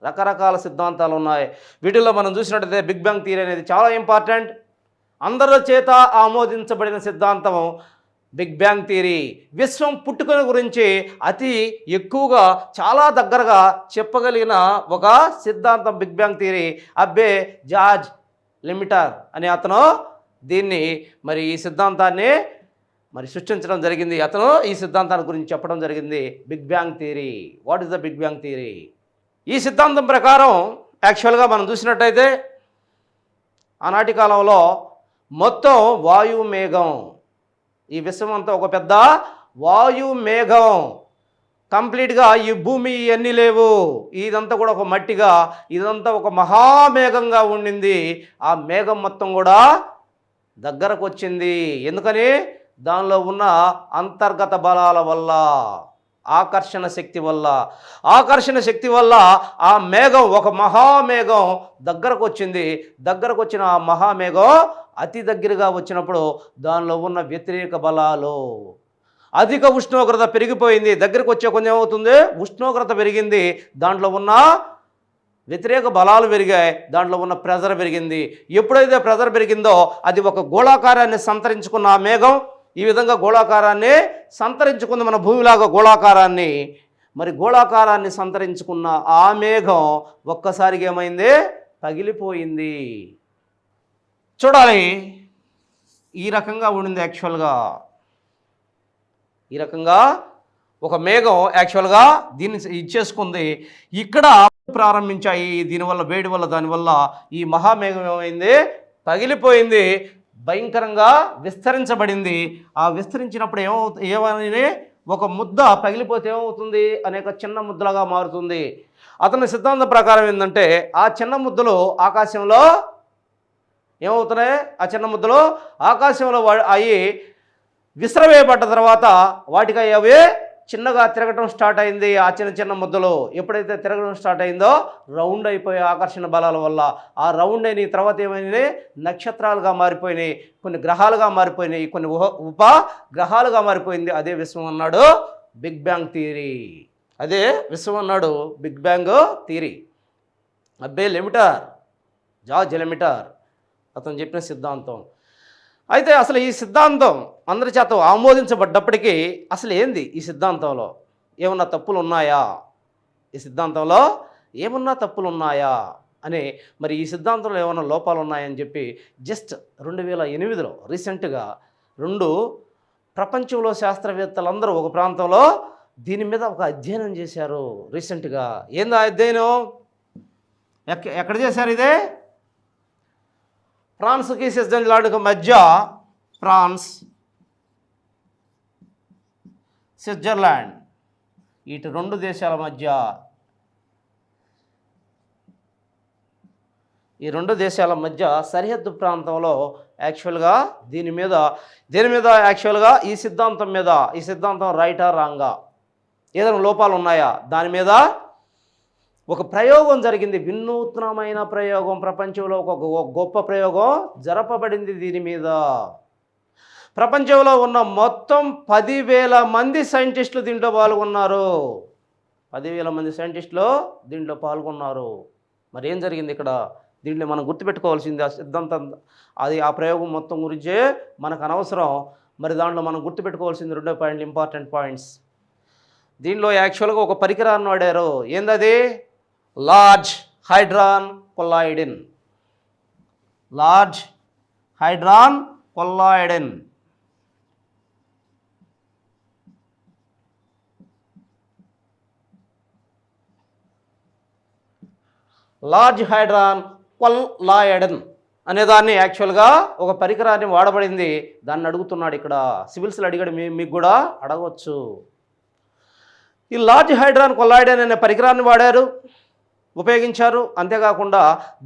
A: రకరకాల సిద్ధాంతాలు ఉన్నాయి. వీటిల్లో మనం చూసినట్టయితే బిగ్ బ్యాంగ్ థియరీ అనేది చాలా ఇంపార్టెంట్. అందరి చేత ఆమోదించబడిన సిద్ధాంతం బిగ్ బ్యాంగ్ థియరీ. విశ్వం పుట్టుకల గురించి అతి ఎక్కువగా చాలా దగ్గరగా చెప్పగలిగిన ఒక సిద్ధాంతం బిగ్ బ్యాంగ్ థియరీ. అబ్బే జార్జ్ లిమిటర్ అనే అతను దీన్ని మరి ఈ సిద్ధాంతాన్ని మరి సృష్టించడం జరిగింది. అతను ఈ సిద్ధాంతాన్ని గురించి చెప్పడం జరిగింది. Big bang theory. What is the big bang theory? ఈ సిద్ధాంతం ప్రకారం యాక్చువల్గా మనం చూసినట్టయితే ఆనాటి కాలంలో మొత్తం వాయు మేఘం, ఈ విశ్వం అంతా ఒక పెద్ద వాయు మేఘం. కంప్లీట్గా ఈ భూమి ఇవన్నీ లేవు, ఇదంతా కూడా ఒక మట్టిగా, ఇదంతా ఒక మహామేఘంగా ఉండింది. ఆ మేఘం మొత్తం కూడా దగ్గరకు వచ్చింది. ఎందుకని? దానిలో ఉన్న అంతర్గత బలాల వల్ల, ఆకర్షణ శక్తి వల్ల ఆ మేఘం, ఒక మహామేఘం దగ్గరకు వచ్చింది. దగ్గరకు వచ్చిన ఆ మహామేఘం అతి దగ్గరగా వచ్చినప్పుడు దానిలో ఉన్న వ్యతిరేక బలాలు, అధిక ఉష్ణోగ్రత పెరిగిపోయింది. దగ్గరకు వచ్చే కొంచెం ఏమవుతుంది? ఉష్ణోగ్రత పెరిగింది, దాంట్లో ఉన్న వ్యతిరేక బలాలు పెరిగాయి, దాంట్లో ఉన్న ప్రెజర్ పెరిగింది. ఎప్పుడైతే ప్రెజర్ పెరిగిందో అది ఒక గోళాకారాన్ని సంతరించుకున్న ఆ మేఘం ఈ విధంగా గోళాకారాన్ని సంతరించుకుంది, మన భూమిలాగా గోళాకారాన్ని. మరి గోళాకారాన్ని సంతరించుకున్న ఆ మేఘం ఒక్కసారిగా ఏమైంది? పగిలిపోయింది. చూడాలి, ఈ రకంగా ఉండింది యాక్చువల్గా. ఈ రకంగా ఒక మేఘం యాక్చువల్గా దీన్ని ఇచ్చేసుకుంది. ఇక్కడ ప్రారంభించాయి. దీనివల్ల, వేడి వల్ల, దానివల్ల ఈ మహామేఘం ఏమైంది? పగిలిపోయింది, భయంకరంగా విస్తరించబడింది. ఆ విస్తరించినప్పుడు ఏమని ఒక ముద్ద పగిలిపోతే ఏమవుతుంది? అనేక చిన్న ముద్దలుగా మారుతుంది. అతని సిద్ధాంతం ప్రకారం ఏంటంటే ఆ చిన్న ముద్దలు ఆకాశంలో ఏమవుతున్నాయి? ఆ చిన్న ముద్దలు ఆకాశంలో అవి విసిరవేయబడ్డ తర్వాత వాటికి అవి చిన్నగా తిరగటం స్టార్ట్ అయింది. ఆ చిన్న చిన్న ముద్దలు ఎప్పుడైతే తిరగడం స్టార్ట్ అయిందో రౌండ్ అయిపోయి ఆకర్షణ బలాల వల్ల ఆ రౌండ్ అయిన తర్వాత ఏమైంది? నక్షత్రాలుగా మారిపోయినాయి, కొన్ని గ్రహాలుగా మారిపోయినాయి, కొన్ని ఉప గ్రహాలుగా మారిపోయింది. అదే విశ్వం అన్నాడు బిగ్ బ్యాంగ్ థియరీ. అదే విశ్వం అన్నాడు బిగ్ బ్యాంగ్ థియరీ. అబ్బే జార్జ్ లిమిటర్ అతను చెప్పిన సిద్ధాంతం. అయితే అసలు ఈ సిద్ధాంతం అందరి చేత ఆమోదించబడ్డప్పటికీ అసలు ఏంది ఈ సిద్ధాంతంలో? ఏమన్నా తప్పులు ఉన్నాయా? ఈ సిద్ధాంతంలో ఏమన్నా తప్పులు ఉన్నాయా అని, మరి ఈ సిద్ధాంతంలో ఏమన్నా లోపాలు ఉన్నాయని చెప్పి జస్ట్ 2008లో రీసెంట్గా ప్రపంచంలో శాస్త్రవేత్తలందరూ ఒక ప్రాంతంలో దీని మీద ఒక అధ్యయనం చేశారు రీసెంట్గా. ఏందా అధ్యయనం? ఎక్కడ చేశారు? ఇదే ఫ్రాన్స్కి స్విట్జర్లాండ్కి మధ్య, ఫ్రాన్స్ స్విట్జర్లాండ్ ఇటు రెండు దేశాల మధ్య, ఈ రెండు దేశాల మధ్య సరిహద్దు ప్రాంతంలో యాక్చువల్గా దేని మీద యాక్చువల్గా ఈ సిద్ధాంతం రైటా రాంగా, ఏదైనా లోపాలు ఉన్నాయా దాని మీద ఒక ప్రయోగం జరిగింది. వినూత్నమైన ప్రయోగం, ప్రపంచంలో ఒక గొప్ప ప్రయోగం జరపబడింది దీని మీద. ప్రపంచంలో ఉన్న మొత్తం 10,000 మంది సైంటిస్టులు దీంట్లో పాల్గొన్నారు. 10,000 మంది సైంటిస్టులు దీంట్లో పాల్గొన్నారు. మరి ఏం జరిగింది ఇక్కడ? దీంట్లో మనం గుర్తుపెట్టుకోవాల్సింది ఆ సిద్ధాంతం, అది ఆ ప్రయోగం మొత్తం గురించే మనకు అనవసరం. మరి దాంట్లో మనం గుర్తుపెట్టుకోవాల్సింది 2 పాయింట్లు, ఇంపార్టెంట్ పాయింట్స్. దీనిలో యాక్చువల్గా ఒక పరికరాన్ని వాడారు. ఏందది? లార్జ్ హైడ్రాన్ కొల్లాయిడిన్. లార్జ్ హైడ్రాన్ కొల్లాయిడిన్. లార్జ్ హైడ్రాన్ కొల్లాయిడిన్ అనేదాన్ని యాక్చువల్గా ఒక పరికరాన్ని వాడబడింది. దాన్ని అడుగుతున్నాడు ఇక్కడ. సివిల్స్లో అడిగాడు, మీకు కూడా అడగవచ్చు. ఈ లార్జ్ హైడ్రాన్ కొల్లాయిడిన్ అనే పరికరాన్ని వాడారు, ఉపయోగించారు. అంతేకాకుండా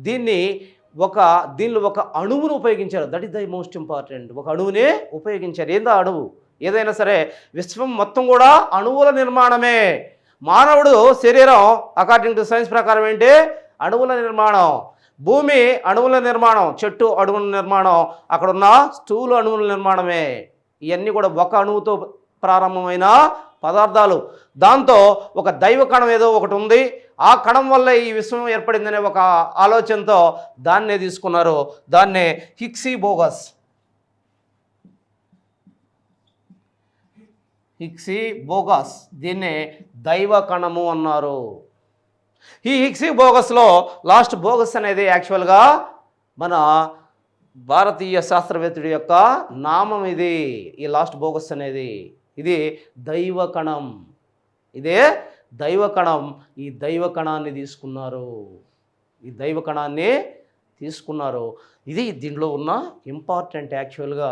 A: దీనిలో ఒక అణువును ఉపయోగించారు. That is the most important. ఒక అణువునే ఉపయోగించారు. ఏందా అణువు? ఏదైనా సరే విశ్వం మొత్తం కూడా అణువుల నిర్మాణమే. మానవుడు శరీరం అకార్డింగ్ టు సైన్స్ ప్రకారం ఏంటి? అణువుల నిర్మాణం. భూమి అణువుల నిర్మాణం, చెట్టు అణువుల నిర్మాణం, అక్కడున్న స్థూల అణువుల నిర్మాణమే. ఇవన్నీ కూడా ఒక అణువుతో ప్రారంభమైన పదార్థాలు. దాంతో ఒక దైవ కణం ఏదో ఒకటి ఉంది, ఆ కణం వల్ల ఈ విశ్వం ఏర్పడిందనే ఒక ఆలోచనతో దాన్నే తీసుకున్నారు. దాన్నే హిగ్స్ బోగస్, దీన్నే దైవ కణము అన్నారు. ఈ హిగ్స్ బోగస్లో లాస్ట్ బోగస్ అనేది యాక్చువల్గా మన భారతీయ శాస్త్రవేత్తడి యొక్క నామం ఇది. ఈ లాస్ట్ బోగస్ అనేది ఇది దైవ కణం. ఇదే దైవ కణం. ఈ దైవ కణాన్ని తీసుకున్నారు. ఇది దీంట్లో ఉన్న ఇంపార్టెంట్ యాక్చువల్గా.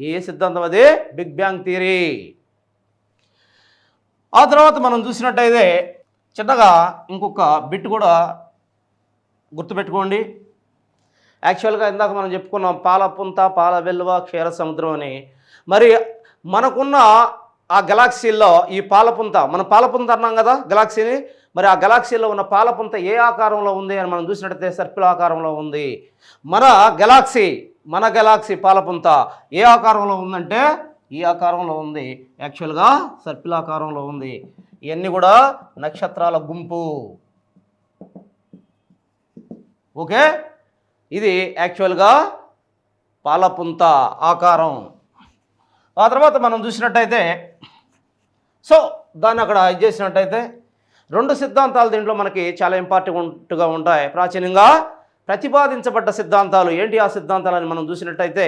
A: ఏ సిద్ధాంతం? అదే బిగ్ బ్యాంగ్ థియరీ. ఆ తర్వాత మనం చూసినట్టయితే చిన్నగా ఇంకొక బిట్ కూడా గుర్తుపెట్టుకోండి. యాక్చువల్గా ఇందాక మనం చెప్పుకున్నాం పాలపుంత, పాల వెల్లువ, క్షీర సముద్రం అని. మరి మనకున్న ఆ గెలాక్సీల్లో ఈ పాలపుంత, మనం పాలపుంత అన్నాం కదా గెలాక్సీని. మరి ఆ గెలాక్సీలో ఉన్న పాలపుంత ఏ ఆకారంలో ఉంది అని మనం చూసినట్టయితే సర్పిల్ ఆకారంలో ఉంది. మన గెలాక్సీ పాలపుంత ఏ ఆకారంలో ఉందంటే ఈ ఆకారంలో ఉంది. యాక్చువల్గా సర్పిల్ ఆకారంలో ఉంది. ఇవన్నీ కూడా నక్షత్రాల గుంపు. ఓకే, ఇది యాక్చువల్గా పాలపుంత ఆకారం. ఆ తర్వాత మనం చూసినట్టయితే దాన్ని అక్కడ ఇది చేసినట్టయితే 2 సిద్ధాంతాలు దీంట్లో మనకి చాలా ఇంపార్టెంట్గా ఉంటాయి. ప్రాచీనంగా ప్రతిపాదించబడ్డ సిద్ధాంతాలు ఏంటి? ఆ సిద్ధాంతాలని మనం చూసినట్టయితే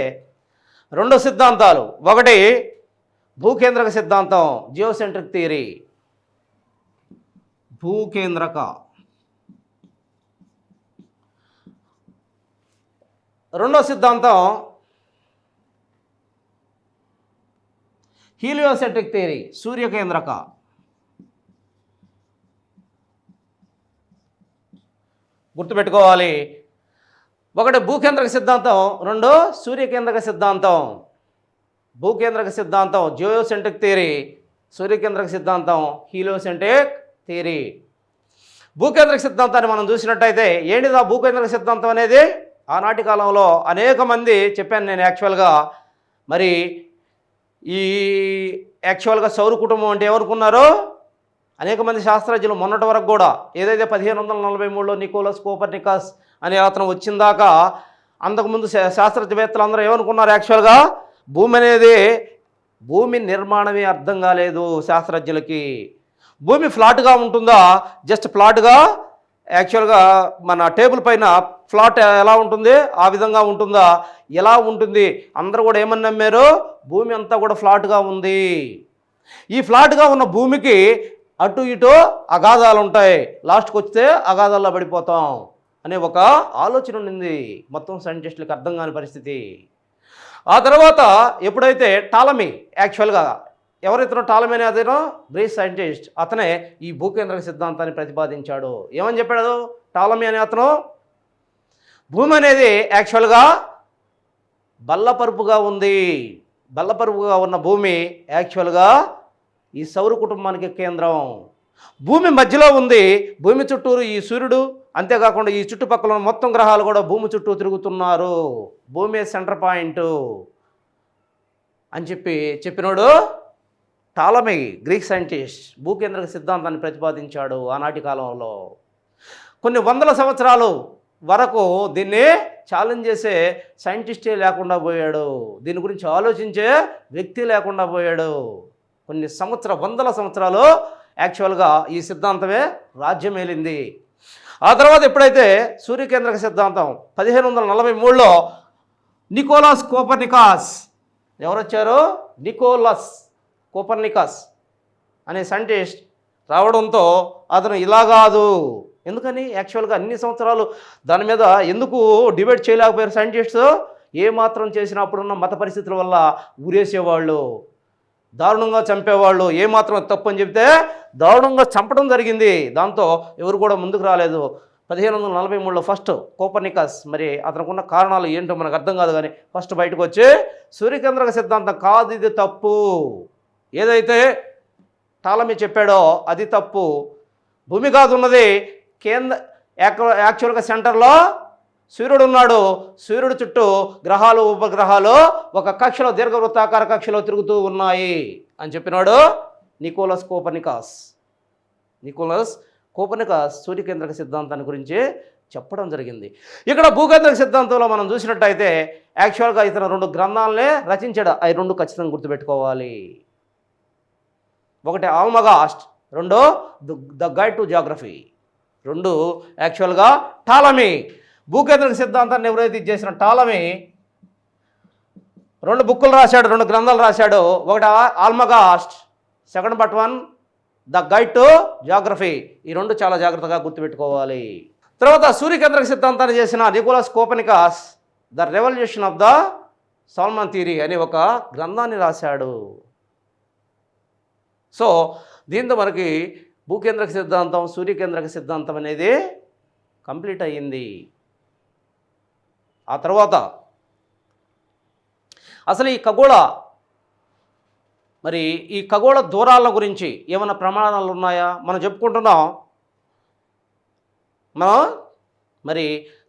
A: 2 సిద్ధాంతాలు. ఒకటి భూకేంద్రక సిద్ధాంతం, జియోసెంట్రిక్ థియరీ. భూకేంద్రక. రెండో సిద్ధాంతం హీలియోసెంట్రిక్ థియరీ, సూర్యకేంద్రక. గుర్తుపెట్టుకోవాలి. ఒకటి భూకేంద్రక సిద్ధాంతం, 2 సూర్యకేంద్రక సిద్ధాంతం. భూకేంద్రక సిద్ధాంతం జియోసెంట్రిక్ థియరీ, సూర్యకేంద్రక సిద్ధాంతం హీలియోసెంట్రిక్ థియరీ. భూకేంద్రక సిద్ధాంతాన్ని మనం చూసినట్టయితే ఏంటిదా భూకేంద్రక సిద్ధాంతం అనేది? ఆనాటి కాలంలో అనేక మంది చెప్పాను నేను యాక్చువల్గా. మరి ఈ యాక్చువల్గా సౌర కుటుంబం అంటే ఏమనుకున్నారు? అనేక మంది శాస్త్రజ్ఞులు మొన్నటి వరకు కూడా ఏదైతే 1543లో నికోలస్ కోపర్నికస్ అనే అతను వచ్చిందాకా అంతకుముందు శాస్త్రవేత్తలు అందరూ ఏమనుకున్నారు? యాక్చువల్గా భూమి నిర్మాణమే అర్థం కాలేదు శాస్త్రజ్ఞులకి. భూమి ఫ్లాట్గా ఉంటుందా? జస్ట్ ఫ్లాట్గా యాక్చువల్గా మన టేబుల్ పైన ఫ్లాట్ ఎలా ఉంటుంది ఆ విధంగా ఉంటుందా? ఎలా ఉంటుంది? అందరూ కూడా ఏమని నమ్మారు? భూమి అంతా కూడా ఫ్లాట్గా ఉంది. ఈ ఫ్లాట్గా ఉన్న భూమికి అటు ఇటు అగాధాలు ఉంటాయి. లాస్ట్కి వస్తే అగాధాల్లో పడిపోతాం. అనే ఒక ఆలోచన ఉండింది మొత్తం సైంటిస్టులకు అర్థం కాని పరిస్థితి. ఆ తర్వాత ఎప్పుడైతే టాలమీ, యాక్చువల్గా ఎవరైతే టాలమీ అనే అతను గ్రీస్ సైంటిస్ట్, అతనే ఈ భూకేంద్రక సిద్ధాంతాన్ని ప్రతిపాదించాడు. ఏమని చెప్పాడు టాలమీ అనే అతను? భూమి అనేది యాక్చువల్గా బల్లపరుపుగా ఉంది. బల్లపరుపుగా ఉన్న భూమి యాక్చువల్గా ఈ సౌర కుటుంబానికి కేంద్రం. భూమి మధ్యలో ఉంది. భూమి చుట్టూరు ఈ సూర్యుడు, అంతేకాకుండా ఈ చుట్టుపక్కల ఉన్న మొత్తం గ్రహాలు కూడా భూమి చుట్టూ తిరుగుతున్నారు. భూమి సెంటర్ పాయింట్ అని చెప్పినోడు టాలమీ, గ్రీక్ సైంటిస్ట్ భూకేంద్రక సిద్ధాంతాన్ని ప్రతిపాదించాడు ఆనాటి కాలంలో. కొన్ని వందల సంవత్సరాలు వరకు దీన్ని ఛాలెంజ్ చేసే సైంటిస్టే లేకుండా పోయాడు. దీని గురించి ఆలోచించే వ్యక్తి లేకుండా పోయాడు. కొన్ని వందల సంవత్సరాలు యాక్చువల్గా ఈ సిద్ధాంతమే రాజ్యమేలింది. ఆ తర్వాత ఎప్పుడైతే సూర్యకేంద్రక సిద్ధాంతం 1543లో నికోలస్ కోపర్నికస్, ఎవరొచ్చారు? నికోలస్ కోపర్నికస్ అనే సైంటిస్ట్ రావడంతో అతను ఇలా కాదు. ఎందుకని యాక్చువల్గా అన్ని సంవత్సరాలు దాని మీద ఎందుకు డిబేట్ చేయలేకపోయారు సైంటిస్ట్స్? ఏమాత్రం చేసినప్పుడున్న మత పరిస్థితుల వల్ల ఊరేసేవాళ్ళు, దారుణంగా చంపేవాళ్ళు. ఏమాత్రం తప్పు అని చెప్తే దారుణంగా చంపడం జరిగింది. దాంతో ఎవరు కూడా ముందుకు రాలేదు. 1543లో ఫస్ట్ కోపర్నికస్, మరి అతనుకున్న కారణాలు ఏంటో మనకు అర్థం కాదు, కానీ ఫస్ట్ బయటకు వచ్చి సూర్యకేంద్రక సిద్ధాంతం కాదు, ఇది తప్పు, ఏదైతే టాలమీ చెప్పాడో అది తప్పు, భూమి కాదు ఉన్నది యాక్చువల్గా సెంటర్లో సూర్యుడు ఉన్నాడు, సూర్యుడు చుట్టూ గ్రహాలు ఉపగ్రహాలు ఒక కక్షలో దీర్ఘవృత్తాకార కక్షలో తిరుగుతూ ఉన్నాయి అని చెప్పినాడు నికోలస్ కోపర్నికస్. సూర్యకేంద్రక సిద్ధాంతాన్ని గురించి చెప్పడం జరిగింది. ఇక్కడ భూకేంద్రక సిద్ధాంతంలో మనం చూసినట్టయితే యాక్చువల్గా ఇతను 2 గ్రంథాలనే రచించాడు. అవి 2 ఖచ్చితంగా గుర్తుపెట్టుకోవాలి. ఒకటి ఆల్మగాస్ట్, రెండో ద గైడ్ టు జాగ్రఫీ. 2 యాక్చువల్గా టాలమీ భూకేంద్రక సిద్ధాంతాన్ని ఎవరైతే చేసిన టాలమీ 2 బుక్కులు రాశాడు, 2 గ్రంథాలు రాశాడు. ఒకటి Almagest, second but one the guide to geography. ఈ 2 చాలా జాగ్రత్తగా గుర్తుపెట్టుకోవాలి. తర్వాత సూర్యకేంద్రక సిద్ధాంతాన్ని చేసిన Nicolaus Copernicus the revolution of the salmon theory అనే ఒక గ్రంథాన్ని రాశాడు. సో దీంతో మనకి భూకేంద్రక సిద్ధాంతం, సూర్యకేంద్రక సిద్ధాంతం అనేది కంప్లీట్ అయ్యింది. ఆ తర్వాత అసలు ఈ ఖగోళ దూరాల గురించి ఏమైనా ప్రమాణాలు ఉన్నాయా? మనం చెప్పుకుంటున్నాం. మరి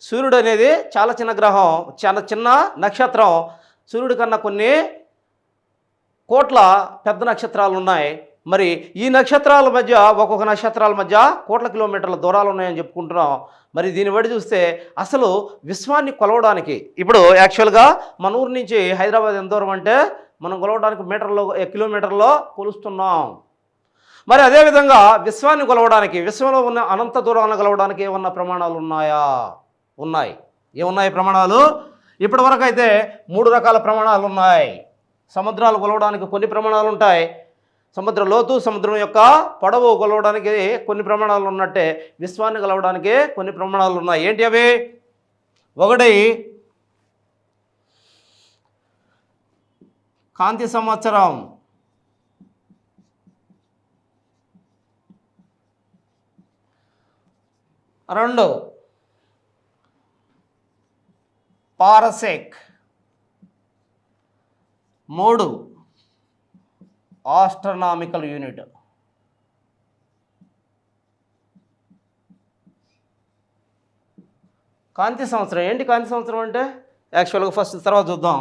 A: సూర్యుడు అనేది చాలా చిన్న గ్రహం, చాలా చిన్న నక్షత్రం. సూర్యుడి కన్నా కొన్ని కోట్ల పెద్ద నక్షత్రాలు ఉన్నాయి. మరి ఈ నక్షత్రాల మధ్య, ఒక్కొక్క నక్షత్రాల మధ్య కోట్ల కిలోమీటర్ల దూరాలు ఉన్నాయని చెప్పుకుంటున్నాం. మరి దీన్ని బట్టి చూస్తే అసలు విశ్వాన్ని కొలవడానికి, ఇప్పుడు యాక్చువల్గా మన ఊరి నుంచి హైదరాబాద్ ఎంత దూరం అంటే మనం కొలవడానికి కిలోమీటర్లో కొలుస్తున్నాం. మరి అదేవిధంగా విశ్వాన్ని కొలవడానికి, విశ్వంలో ఉన్న అనంత దూరాలను కొలవడానికి ఏమన్నా ప్రమాణాలు ఉన్నాయా? ఉన్నాయి. ఏమున్నాయి ప్రమాణాలు? ఇప్పటి వరకు అయితే 3 రకాల ప్రమాణాలు ఉన్నాయి. సముద్రాలు కొలవడానికి కొన్ని ప్రమాణాలు ఉంటాయి. సముద్ర లోతు, సముద్రం యొక్క పొడవు కొలవడానికి కొన్ని ప్రమాణాలు ఉన్నట్టే విశ్వాన్ని కొలవడానికి కొన్ని ప్రమాణాలు ఉన్నాయి. ఏంటి అవి? ఒకటి కాంతి సంవత్సరం, 2 పారసెక్, 3 ఆస్ట్రనామికల్ యూనిట్. కాంతి సంవత్సరం ఏంటి? కాంతి సంవత్సరం అంటే యాక్చువల్గా ఫస్ట్ తర్వాత చూద్దాం.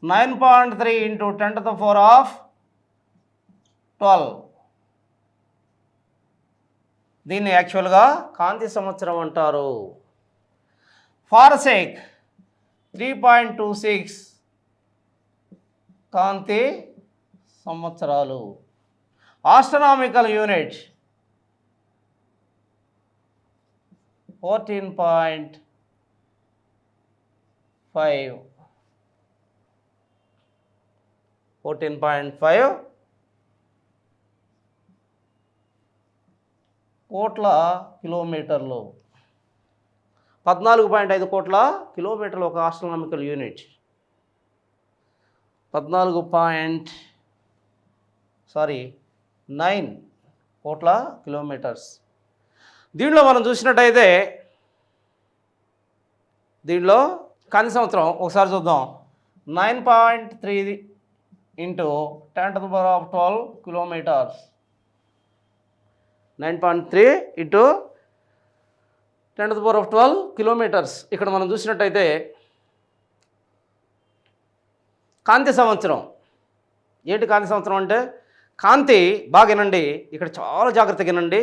A: 9.3 × 10⁻12. దీన్ని యాక్చువల్గా కాంతి సంవత్సరం అంటారు. ఫారసెక్ 3.26 కాంతి సంవత్సరాలు. ఆస్ట్రనామికల్ యూనిట్ 14.5 కోట్ల కిలోమీటర్లు. 14.5 కోట్ల కిలోమీటర్లు ఒక ఆస్ట్రానమికల్ యూనిట్. 9 కోట్ల కిలోమీటర్స్. దీనిలో మనం చూసినట్టయితే దీనిలో కాంతి సంవత్సరం ఒకసారి చూద్దాం. 9.3 ఇంటూ 10⁻12 కిలోమీటర్స్. 9.3 into 10⁻12 kilometres. ఇక్కడ మనం చూసినట్టయితే కాంతి సంవత్సరం ఏంటి? కాంతి సంవత్సరం అంటే కాంతి బాగా వినండి, ఇక్కడ చాలా జాగ్రత్తగా వినండి.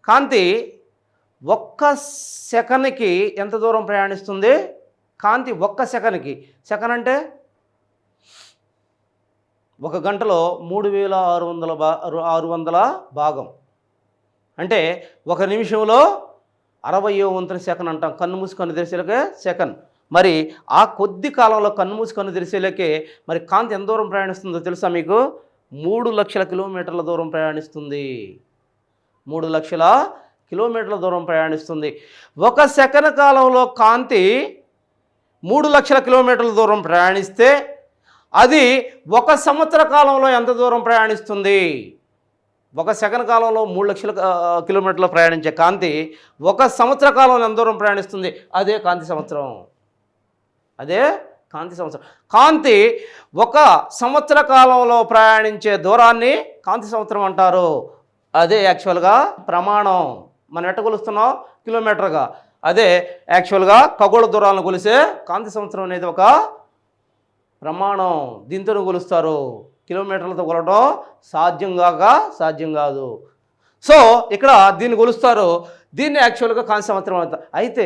A: కాంతి ఒక్క సెకన్కి ఎంత దూరం ప్రయాణిస్తుంది? కాంతి ఒక్క సెకన్కి, సెకన్ అంటే 1 గంటలో 3600 భాగం, అంటే 1 నిమిషంలో 60వ వంతున సెకన్ అంటాం. కన్ను మూసి కన్ను తెరిసేలకే సెకన్. మరి ఆ కొద్ది కాలంలో కన్ను మూసి కన్ను తెరిసేలకే మరి కాంతి ఎంత దూరం ప్రయాణిస్తుందో తెలుసా మీకు? 3 లక్షల కిలోమీటర్ల దూరం ప్రయాణిస్తుంది. 3 లక్షల కిలోమీటర్ల దూరం ప్రయాణిస్తుంది. 1 సెకన్ కాలంలో కాంతి 3 లక్షల కిలోమీటర్ల దూరం ప్రయాణిస్తే అది 1 సంవత్సర కాలంలో ఎంత దూరం ప్రయాణిస్తుంది? 1 సెకన్ కాలంలో 3 లక్షల కిలోమీటర్లు ప్రయాణించే కాంతి 1 సంవత్సర కాలంలో ఎంత దూరం ప్రయాణిస్తుంది? అదే కాంతి సంవత్సరం. అదే కాంతి సంవత్సరం. కాంతి 1 సంవత్సర కాలంలో ప్రయాణించే దూరాన్ని కాంతి సంవత్సరం అంటారు. అదే యాక్చువల్గా ప్రమాణం. మనం ఎట్ట కొలుస్తున్నాం? కిలోమీటర్గా. అదే యాక్చువల్గా ఖగోళ దూరాలను కొలిసే కాంతి సంవత్సరం అనేది ఒక ప్రమాణం. దీంతో కొలుస్తారు. కిలోమీటర్లతో కొలవడం సాధ్యం కాదు. సో ఇక్కడ దీన్ని కొలుస్తారు. దీన్ని యాక్చువల్గా కాంతి సంవత్సరం అవుతుంది. అయితే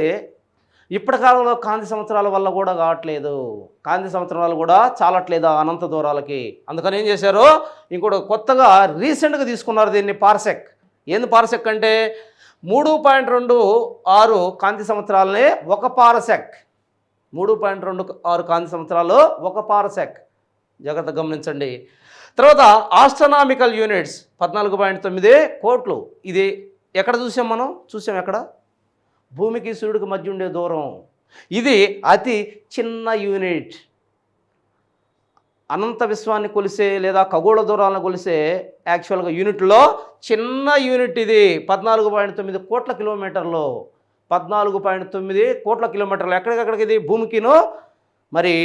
A: ఇప్పటి కాలంలో కాంతి సంవత్సరాల వల్ల కూడా కావట్లేదు, కాంతి సంవత్సరాలు కూడా చాలట్లేదు అనంత దూరాలకి. అందుకని ఏం చేశారు? ఇంకోటి కొత్తగా రీసెంట్గా తీసుకున్నారు దీన్ని, పార్సెక్. ఏంది పార్సెక్ అంటే 3.26 కాంతి సంవత్సరాలని 1 పార్సెక్. 3.26 కాంతి సంవత్సరాలు 1 పార్సెక్. జాగ్రత్తగా గమనించండి. తర్వాత ఆస్ట్రానామికల్ యూనిట్స్ 14.9 కోట్లు. ఇది ఎక్కడ చూసాం మనం? ఎక్కడ? భూమికి సూర్యుడికి మధ్య ఉండే దూరం. ఇది అతి చిన్న యూనిట్. అనంత విశ్వాన్ని కొలిసే లేదా ఖగోళ దూరాలను కొలిసే యాక్చువల్గా యూనిట్లో చిన్న యూనిట్ ఇది. 14.9 కోట్ల కిలోమీటర్లు. 14.9 కోట్ల కిలోమీటర్లు. ఎక్కడికెక్కడికి ఇది? భూమికిను మరి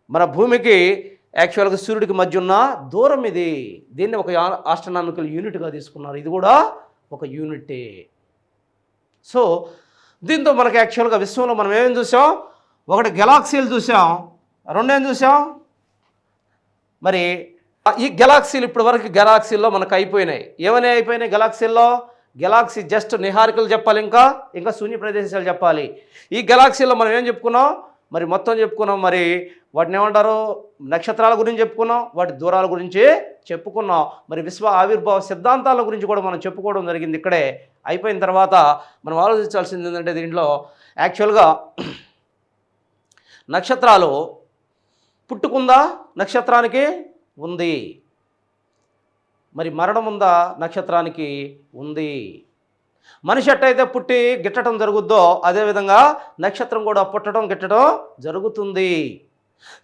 A: మన భూమికి యాక్చువల్గా సూర్యుడికి మధ్య ఉన్న దూరం ఇది. దీన్ని ఒక ఆస్ట్రానామికల్ యూనిట్గా తీసుకున్నారు. ఇది కూడా ఒక యూనిటే. సో దీంతో మనకి యాక్చువల్గా విశ్వంలో మనం ఏమేమి చూసాం? 1 గెలాక్సీలు చూసాం, 2 ఏం చూసాం? మరి ఈ గెలాక్సీలు ఇప్పటి వరకు గెలాక్సీల్లో మనకు అయిపోయినాయి. ఏమని అయిపోయినాయి గెలాక్సీల్లో? గెలాక్సీ జస్ట్ నిహారికలు చెప్పాలి, ఇంకా శూన్య ప్రదేశాలు చెప్పాలి. ఈ గెలాక్సీలో మనం ఏం చెప్పుకున్నాం? మరి మొత్తం చెప్పుకున్నాం. మరి వాటిని ఏమంటారు? నక్షత్రాల గురించి చెప్పుకున్నాం, వాటి దూరాల గురించి చెప్పుకున్నాం. మరి విశ్వ ఆవిర్భావ సిద్ధాంతాల గురించి కూడా మనం చెప్పుకోవడం జరిగింది. ఇక్కడే అయిపోయిన తర్వాత మనం ఆలోచించాల్సింది ఏంటంటే దీంట్లో యాక్చువల్గా నక్షత్రాలు పుట్టుకుందా? నక్షత్రానికి ఉంది. మరి మరణం ఉందా? నక్షత్రానికి ఉంది. మనిషి ఎట్టయితే పుట్టి గిట్టడం జరుగుద్దో అదేవిధంగా నక్షత్రం కూడా పుట్టడం గిట్టడం జరుగుతుంది.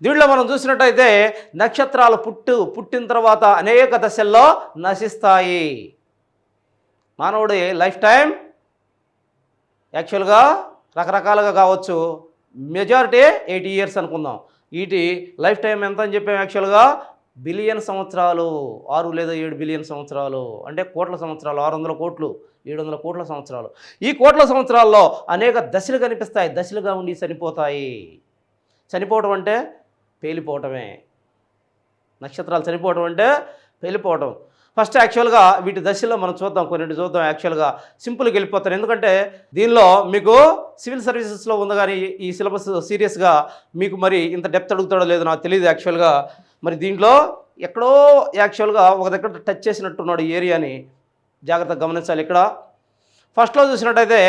A: దీంట్లో మనం చూసినట్టయితే నక్షత్రాలు పుట్టిన తర్వాత అనేక దశల్లో నశిస్తాయి. మానవుడి లైఫ్ టైం యాక్చువల్గా రకరకాలుగా కావచ్చు. మెజారిటీ 80 ఇయర్స్ అనుకుందాం. వీటి లైఫ్ టైం ఎంత అని చెప్పాము? యాక్చువల్గా బిలియన్ సంవత్సరాలు, 6 లేదా 7 బిలియన్ సంవత్సరాలు, అంటే కోట్ల సంవత్సరాలు. 600 కోట్లు, 700 కోట్ల సంవత్సరాలు. ఈ కోట్ల సంవత్సరాల్లో అనేక దశలు కనిపిస్తాయి. దశలుగా ఉండి చనిపోతాయి. చనిపోవటం అంటే పేలిపోవటమే. నక్షత్రాలు చనిపోవటం అంటే పేలిపోవటం. ఫస్ట్ యాక్చువల్గా వీటి దశల్లో మనం చూద్దాం, కొన్నింటి చూద్దాం. యాక్చువల్గా సింపుల్గా వెళ్ళిపోతారు, ఎందుకంటే దీనిలో మీకు సివిల్ సర్వీసెస్లో ఉంది కానీ ఈ సిలబస్ సీరియస్గా మీకు మరి ఇంత డెప్త్ అడుగుతాడో లేదో నాకు తెలియదు. యాక్చువల్గా మరి దీంట్లో ఎక్కడో యాక్చువల్గా ఒక దగ్గర టచ్ చేసినట్టున్నాడు ఈ ఏరియాని. జాగ్రత్తగా గమనించాలి. ఇక్కడ ఫస్ట్లో చూసినట్టయితే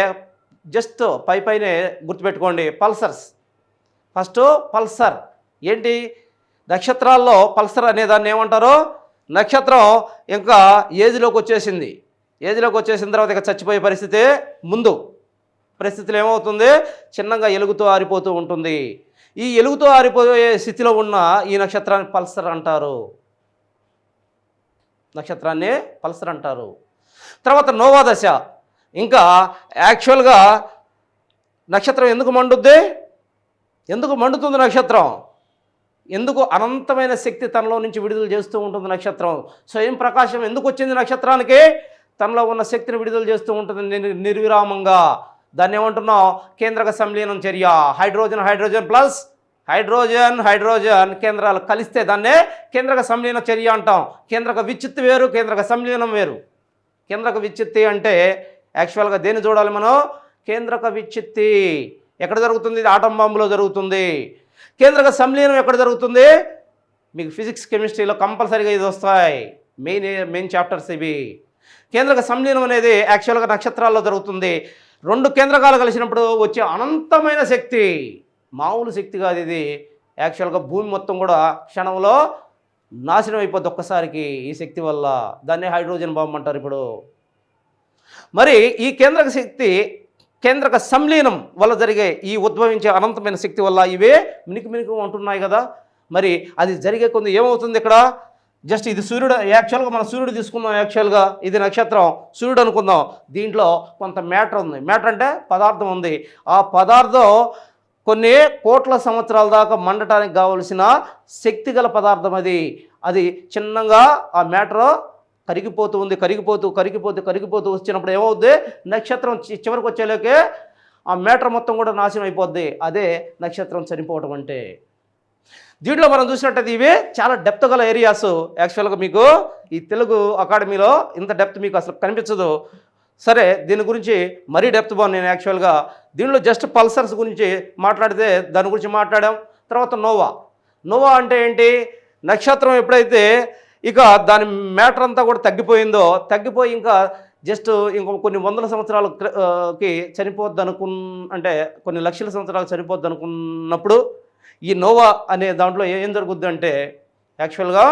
A: జస్ట్ పైనే గుర్తుపెట్టుకోండి, పల్సర్స్. ఫస్ట్ పల్సర్ ఏంటి? నక్షత్రాల్లో పల్సర్ అనేదాన్ని ఏమంటారు? నక్షత్రం ఇంకా ఏజ్లోకి వచ్చేసింది. ఏజ్లోకి వచ్చేసిన తర్వాత ఇక చచ్చిపోయే పరిస్థితి ముందు. పరిస్థితులు ఏమవుతుంది, చిన్నగా ఎలుగుతూ ఆరిపోతూ ఉంటుంది. ఈ ఎలుగుతూ ఆరిపోయే స్థితిలో ఉన్న ఈ నక్షత్రాన్ని పల్సర్ అంటారు. నక్షత్రాన్ని పల్సర్ అంటారు. తర్వాత నోవా దశ. ఇంకా యాక్చువల్గా నక్షత్రం ఎందుకు మండుద్ది? ఎందుకు మండుతుంది నక్షత్రం? ఎందుకు అనంతమైన శక్తి తనలో నుంచి విడుదల చేస్తూ ఉంటుంది నక్షత్రం. స్వయం ప్రకాశం ఎందుకు వచ్చింది నక్షత్రానికి? తనలో ఉన్న శక్తిని విడుదల చేస్తూ ఉంటుంది నిర్విరామంగా. దాన్ని ఏమంటున్నాం? కేంద్రక సంలీనం చర్య. హైడ్రోజన్ హైడ్రోజన్ ప్లస్ హైడ్రోజన్ కేంద్రాలు కలిస్తే దాన్నే కేంద్రక సంలీన చర్య అంటాం. కేంద్రక విచ్ఛిత్తి వేరు, కేంద్రక సంలీనం వేరు. కేంద్రక విచ్ఛిత్తి అంటే యాక్చువల్గా దేన్ని చూడాలి మనం? కేంద్రక విచ్ఛిత్తి ఎక్కడ జరుగుతుంది? ఆటం బాంబులో జరుగుతుంది. కేంద్రక సంలీనం ఎక్కడ జరుగుతుంది? మీకు ఫిజిక్స్ కెమిస్ట్రీలో కంపల్సరీగా ఇది వస్తాయి, మెయిన్ చాప్టర్స్ ఇవి. కేంద్రక సంలీనం అనేది యాక్చువల్గా నక్షత్రాల్లో జరుగుతుంది. రెండు కేంద్రకాలు కలిసినప్పుడు వచ్చే అనంతమైన శక్తి, మామూలు శక్తి కాదు ఇది. యాక్చువల్గా భూమి మొత్తం కూడా క్షణంలో నాశనం అయిపోద్ది ఒక్కసారికి ఈ శక్తి వల్ల. దాన్నే హైడ్రోజన్ బాంబు అంటారు ఇప్పుడు. మరి ఈ కేంద్రక శక్తి, కేంద్రక సంలీనం వల్ల జరిగే ఈ ఉద్భవించే అనంతమైన శక్తి వల్ల ఇవే మినికి ఉంటున్నాయి కదా. మరి అది జరిగే కొంత ఏమవుతుంది ఇక్కడ? జస్ట్ ఇది సూర్యుడు. యాక్చువల్గా మనం సూర్యుడు తీసుకుందాం. యాక్చువల్గా ఇది నక్షత్రం, సూర్యుడు అనుకుందాం. దీంట్లో కొంత మ్యాటర్ ఉంది. మ్యాటర్ అంటే పదార్థం ఉంది. ఆ పదార్థం కొన్ని కోట్ల సంవత్సరాల దాకా మండటానికి కావలసిన శక్తి గల పదార్థం అది. అది చిన్నగా ఆ మ్యాటర్ కరిగిపోతూ ఉంది. కరిగిపోతూ వచ్చినప్పుడు ఏమవుద్ది? నక్షత్రం చివరికి వచ్చేలోకే ఆ మ్యాటర్ మొత్తం కూడా నాశనం అయిపోద్ది. అదే నక్షత్రం చనిపోవటం అంటే. దీంట్లో మనం చూసినట్టయితే ఇవే చాలా డెప్త్ గల ఏరియాస్. యాక్చువల్గా మీకు ఈ తెలుగు అకాడమీలో ఇంత డెప్త్ మీకు అసలు కనిపించదు. సరే, దీని గురించి మరీ డెప్త్ బాగుంది. నేను యాక్చువల్గా దీనిలో జస్ట్ పల్సర్స్ గురించి మాట్లాడితే దాని గురించి మాట్లాడాం. తర్వాత నోవా అంటే ఏంటి? నక్షత్రం ఎప్పుడైతే ఇక దాని మ్యాటర్ అంతా కూడా తగ్గిపోయి ఇంకా జస్ట్ ఇంకో కొన్ని వందల సంవత్సరాలకి చనిపోద్ది అంటే కొన్ని లక్షల సంవత్సరాలు చనిపోద్ది అనుకున్నప్పుడు ఈ నోవా అనే దాంట్లో ఏం జరుగుద్ది అంటే యాక్చువల్గా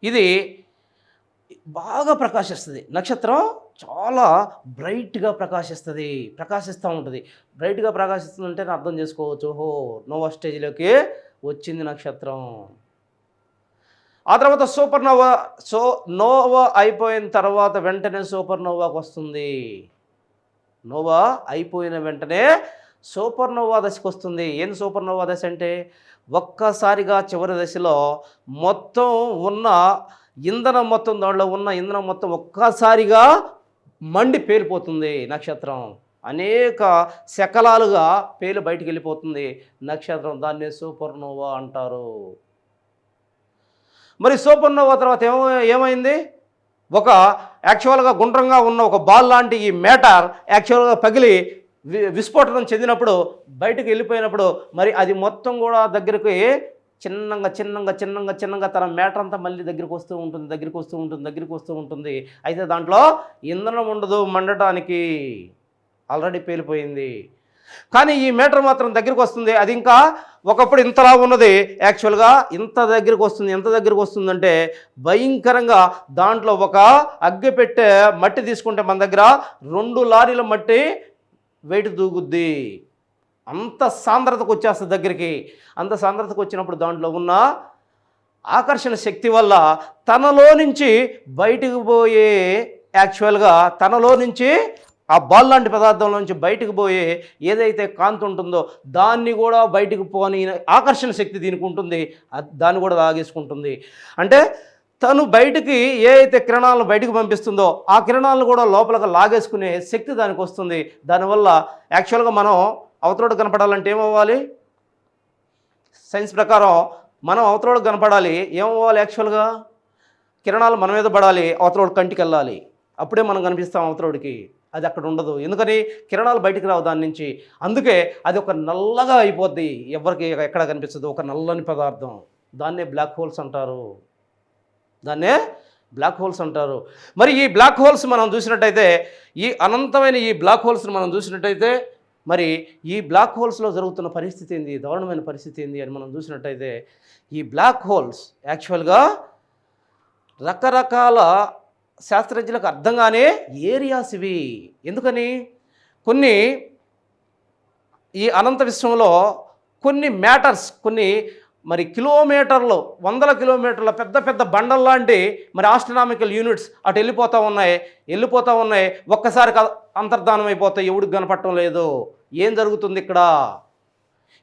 A: ఇది బాగా ప్రకాశిస్తుంది. నక్షత్రం చాలా బ్రైట్గా ప్రకాశిస్తూ ఉంటుంది. బ్రైట్గా ప్రకాశిస్తుందంటే అర్థం చేసుకోవచ్చు, ఓహో నోవా స్టేజ్లోకి వచ్చింది నక్షత్రం. ఆ తర్వాత నోవా అయిపోయిన తర్వాత వెంటనే సూపర్ నోవాకి వస్తుంది. నోవా అయిపోయిన వెంటనే సూపర్ నోవా దశకు వస్తుంది. ఏంది సూపర్ నోవా దశ అంటే? ఒక్కసారిగా చివరి దశలో మొత్తం ఉన్న ఇంధనం మొత్తం, దాంట్లో ఉన్న ఇంధనం మొత్తం ఒక్కసారిగా మండి పేలిపోతుంది నక్షత్రం. అనేక శకలాలుగా పేలి బయటికి వెళ్ళిపోతుంది నక్షత్రం. దాన్ని సూపర్ నోవా అంటారు. మరి సూపర్ నోవా తర్వాత ఏమైంది? ఒక యాక్చువల్గా గుండ్రంగా ఉన్న ఒక బాల్ లాంటి ఈ మ్యాటర్ యాక్చువల్గా పగిలి విస్ఫోటనం చెందినప్పుడు, బయటకు వెళ్ళిపోయినప్పుడు మరి అది మొత్తం కూడా దగ్గరికి చిన్నంగా తన మ్యాటర్ అంతా మళ్ళీ దగ్గరికి వస్తూ ఉంటుంది. అయితే దాంట్లో ఇంధనం ఉండదు మండటానికి, ఆల్రెడీ పేలిపోయింది. కానీ ఈ మ్యాటర్ మాత్రం దగ్గరికి వస్తుంది. అది ఇంకా ఒకప్పుడు ఇంతలా ఉన్నది యాక్చువల్గా ఇంత దగ్గరికి వస్తుందంటే భయంకరంగా దాంట్లో ఒక అగ్గి పెట్టే మట్టి తీసుకుంటే మన దగ్గర 2 లారీల మట్టి వెయిట్ దూగుద్ది. అంత సాంద్రతకు వచ్చేస్తుంది దగ్గరికి. అంత సాంద్రతకు వచ్చినప్పుడు దాంట్లో ఉన్న ఆకర్షణ శక్తి వల్ల తనలో నుంచి బయటికి పోయే యాక్చువల్గా తనలో నుంచి ఆ బాల్ లాంటి పదార్థంలో నుంచి బయటకు పోయే ఏదైతే కాంతి ఉంటుందో దాన్ని కూడా బయటకు పోని ఆకర్షణ శక్తి దీనికి ఉంటుంది. దాన్ని కూడా లాగేసుకుంటుంది. అంటే తను బయటికి ఏ అయితే కిరణాలను బయటకు పంపిస్తుందో ఆ కిరణాలను కూడా లోపలికి లాగేసుకునే శక్తి దానికి వస్తుంది. దానివల్ల యాక్చువల్గా మనం అవతలోడు కనపడాలంటే ఏమవ్వాలి? సైన్స్ ప్రకారం మనం అవతలోడు కనపడాలి. ఏమవ్వాలి? యాక్చువల్గా కిరణాలు మన మీద పడాలి, అవతలోడు కంటికి వెళ్ళాలి, అప్పుడే మనం కనిపిస్తాం అవతలోడికి. అది అక్కడ ఉండదు. ఎందుకని? కిరణాలు బయటికి రావు దాని నుంచి. అందుకే అది ఒక నల్లగా అయిపోద్ది, ఎవరికి ఎక్కడ కనిపిస్తుంది, ఒక నల్లని పదార్థం. దాన్నే బ్లాక్ హోల్స్ అంటారు. మరి ఈ బ్లాక్ హోల్స్ మనం చూసినట్టయితే, ఈ అనంతమైన ఈ బ్లాక్ హోల్స్ని మనం చూసినట్టయితే మరి ఈ బ్లాక్ హోల్స్లో జరుగుతున్న పరిస్థితి ఏంది, దారుణమైన పరిస్థితి ఏంది అని మనం చూసినట్టయితే, ఈ బ్లాక్ హోల్స్ యాక్చువల్గా రకరకాల శాస్త్రజ్ఞులకు అర్థం కానే ఏరియాస్ ఇవి. ఎందుకని? కొన్ని ఈ అనంత విశ్వంలో కొన్ని మ్యాటర్స్, కొన్ని మరి కిలోమీటర్లు, వందల కిలోమీటర్ల పెద్ద పెద్ద బండల్లాంటి మరి ఆస్ట్రనామికల్ యూనిట్స్ అటు వెళ్ళిపోతూ ఉన్నాయి. ఒక్కసారి అంతర్ధానం అయిపోతాయి, ఎవడికి కనపడటం లేదు. ఏం జరుగుతుంది ఇక్కడ?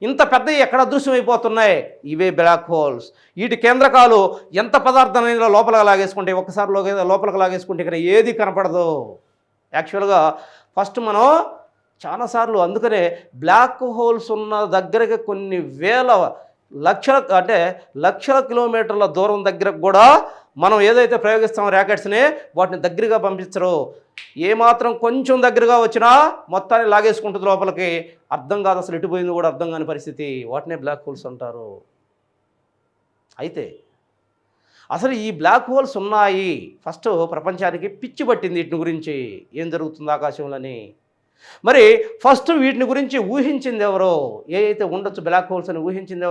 A: ఇంత పెద్దవి ఎక్కడ అదృశ్యం అయిపోతున్నాయి? ఇవే బ్లాక్ హోల్స్. వీటి కేంద్రకాలు ఎంత పదార్థాన్ని లోపలికి లాగేసుకుంటాయి, ఒక్కసారి లోపలికి లాగేసుకుంటే ఇక్కడ ఏది కనపడదు. యాక్చువల్గా ఫస్ట్ మనం చాలాసార్లు అందుకనే బ్లాక్ హోల్స్ ఉన్న దగ్గరికి కొన్ని లక్షల కిలోమీటర్ల దూరం దగ్గరకు కూడా మనం ఏదైతే ప్రయోగిస్తామో ర్యాకెట్స్ని, వాటిని దగ్గరగా పంపించరు. ఏమాత్రం కొంచెం దగ్గరగా వచ్చినా మొత్తాన్ని లాగేసుకుంటుంది లోపలికి. అర్థం కాదు, అసలు ఎటుపోయింది కూడా అర్థం కాని పరిస్థితి. వాటినే బ్లాక్ హోల్స్ అంటారు. అయితే అసలు ఈ బ్లాక్ హోల్స్ ఉన్నాయి, ఫస్ట్ ప్రపంచానికి పిచ్చి పట్టింది వీటిని గురించి, ఏం జరుగుతుంది ఆకాశంలోని. మరి ఫస్ట్ వీటిని గురించి ఊహించింది ఎవరో? అయితే ఉండొచ్చు బ్లాక్ హోల్స్ అని ఊహించింది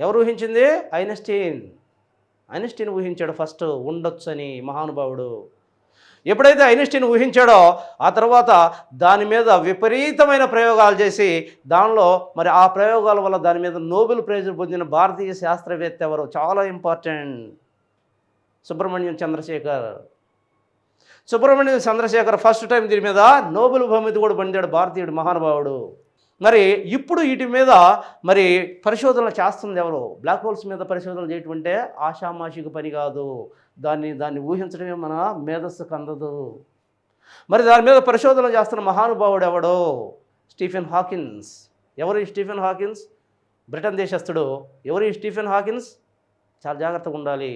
A: ఎవరు ఊహించింది? ఐన్స్టీన్ ఊహించాడు ఫస్ట్ ఉండొచ్చు అని, మహానుభావుడు. ఎప్పుడైతే ఐన్స్టీన్ ఊహించాడో ఆ తర్వాత దాని మీద విపరీతమైన ప్రయోగాలు చేసి, దానిలో మరి ఆ ప్రయోగాల వల్ల దాని మీద నోబెల్ ప్రైజ్ పొందిన భారతీయ శాస్త్రవేత్త ఎవరు? చాలా important, Subrahmanyam Chandrasekhar first time దీని మీద నోబెల్ బహుమతి కూడా పొందాడు, భారతీయుడు, మహానుభావుడు. మరి ఇప్పుడు వీటి మీద మరి పరిశోధనలు చేస్తుంది ఎవరు? బ్లాక్ హోల్స్ మీద పరిశోధనలు చేయటం అంటే ఆషామాషిక పని కాదు. దాన్ని ఊహించడమే మన మేధస్సుకు అందదు. మరి దాని మీద పరిశోధనలు చేస్తున్న మహానుభావుడు ఎవడో? Stephen Hawkins. ఎవరు ఈ స్టీఫెన్ హాకిన్స్? బ్రిటన్ దేశస్థుడు. ఎవరు ఈ స్టీఫెన్ హాకిన్స్? చాలా జాగ్రత్తగా ఉండాలి.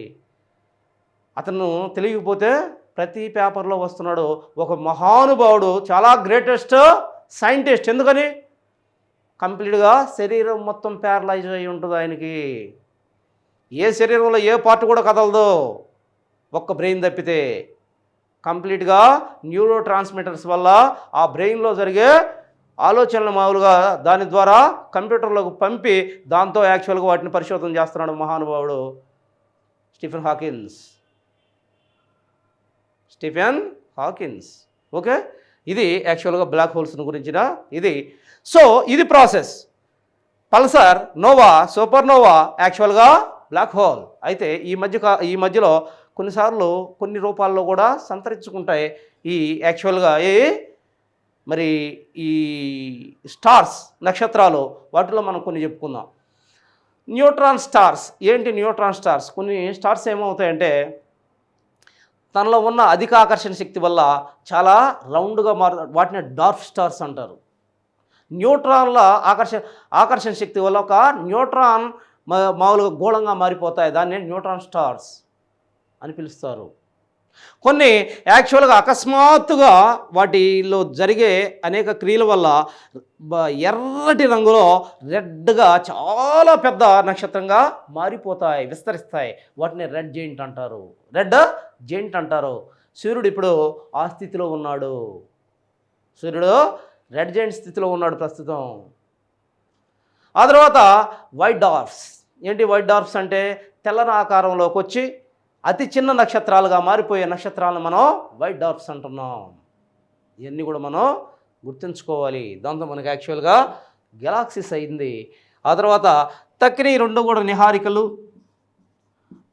A: అతను తెలియకపోతే ప్రతి పేపర్లో వస్తున్నాడు. ఒక మహానుభావుడు, చాలా గ్రేటెస్ట్ సైంటిస్ట్. ఎందుకని? కంప్లీట్గా శరీరం మొత్తం ప్యారలైజ్ అయి ఉంటుంది ఆయనకి. ఏ శరీరంలో ఏ పార్ట్ కూడా కదలదు, ఒక్క బ్రెయిన్ తప్పితే. కంప్లీట్గా న్యూరో ట్రాన్స్మిటర్స్ వల్ల ఆ బ్రెయిన్లో జరిగే ఆలోచనలు మామూలుగా దాని ద్వారా కంప్యూటర్లోకి పంపి దాంతో యాక్చువల్గా వాటిని పరిశోధన చేస్తున్నాడు మహానుభావుడు స్టీఫెన్ హాకిన్స్. ఓకే, ఇది యాక్చువల్గా బ్లాక్ హోల్స్ గురించిన ఇది. సో ఇది ప్రాసెస్. పల్సర్, నోవా, సూపర్నోవా యాక్చువల్గా బ్లాక్ హోల్. అయితే ఈ మధ్యలో కొన్నిసార్లు కొన్ని రూపాల్లో కూడా సంతరించుకుంటాయి ఈ యాక్చువల్గా మరి ఈ స్టార్స్, నక్షత్రాలు. వాటిలో మనం కొన్ని చెప్పుకుందాం. Neutron stars. ఏంటి న్యూట్రాన్ స్టార్స్? కొన్ని స్టార్స్ ఏమవుతాయంటే తనలో ఉన్న అధిక ఆకర్షణ శక్తి వల్ల చాలా రౌండ్గా వాటిని డార్క్ స్టార్స్ అంటారు. న్యూట్రాన్ల ఆకర్షణ శక్తి వల్ల ఒక న్యూట్రాన్ మామూలుగా గోళంగా మారిపోతాయి. దాన్ని న్యూట్రాన్ స్టార్స్ అని పిలుస్తారు. కొన్ని యాక్చువల్గా అకస్మాత్తుగా వాటిలో జరిగే అనేక క్రియల వల్ల ఎర్రటి రంగులో రెడ్గా చాలా పెద్ద నక్షత్రంగా మారిపోతాయి, విస్తరిస్తాయి. వాటిని రెడ్ జెయింట్ అంటారు. సూర్యుడు ఇప్పుడు ఆ స్థితిలో ఉన్నాడు. సూర్యుడు రెడ్ జెయింట్ స్థితిలో ఉన్నాడు ప్రస్తుతం. ఆ తర్వాత వైట్ డార్ఫ్స్. ఏంటి వైట్ డార్ఫ్స్ అంటే? తెల్లని ఆకారంలోకి వచ్చి అతి చిన్న నక్షత్రాలుగా మారిపోయే నక్షత్రాలను మనం వైట్ డార్ఫ్స్ అంటున్నాం. ఇవన్నీ కూడా మనం గుర్తుంచుకోవాలి. దాంతో మనకి యాక్చువల్గా గెలాక్సీస్ అయింది. ఆ తర్వాత తక్కిన ఈ రెండు కూడా నిహారికలు,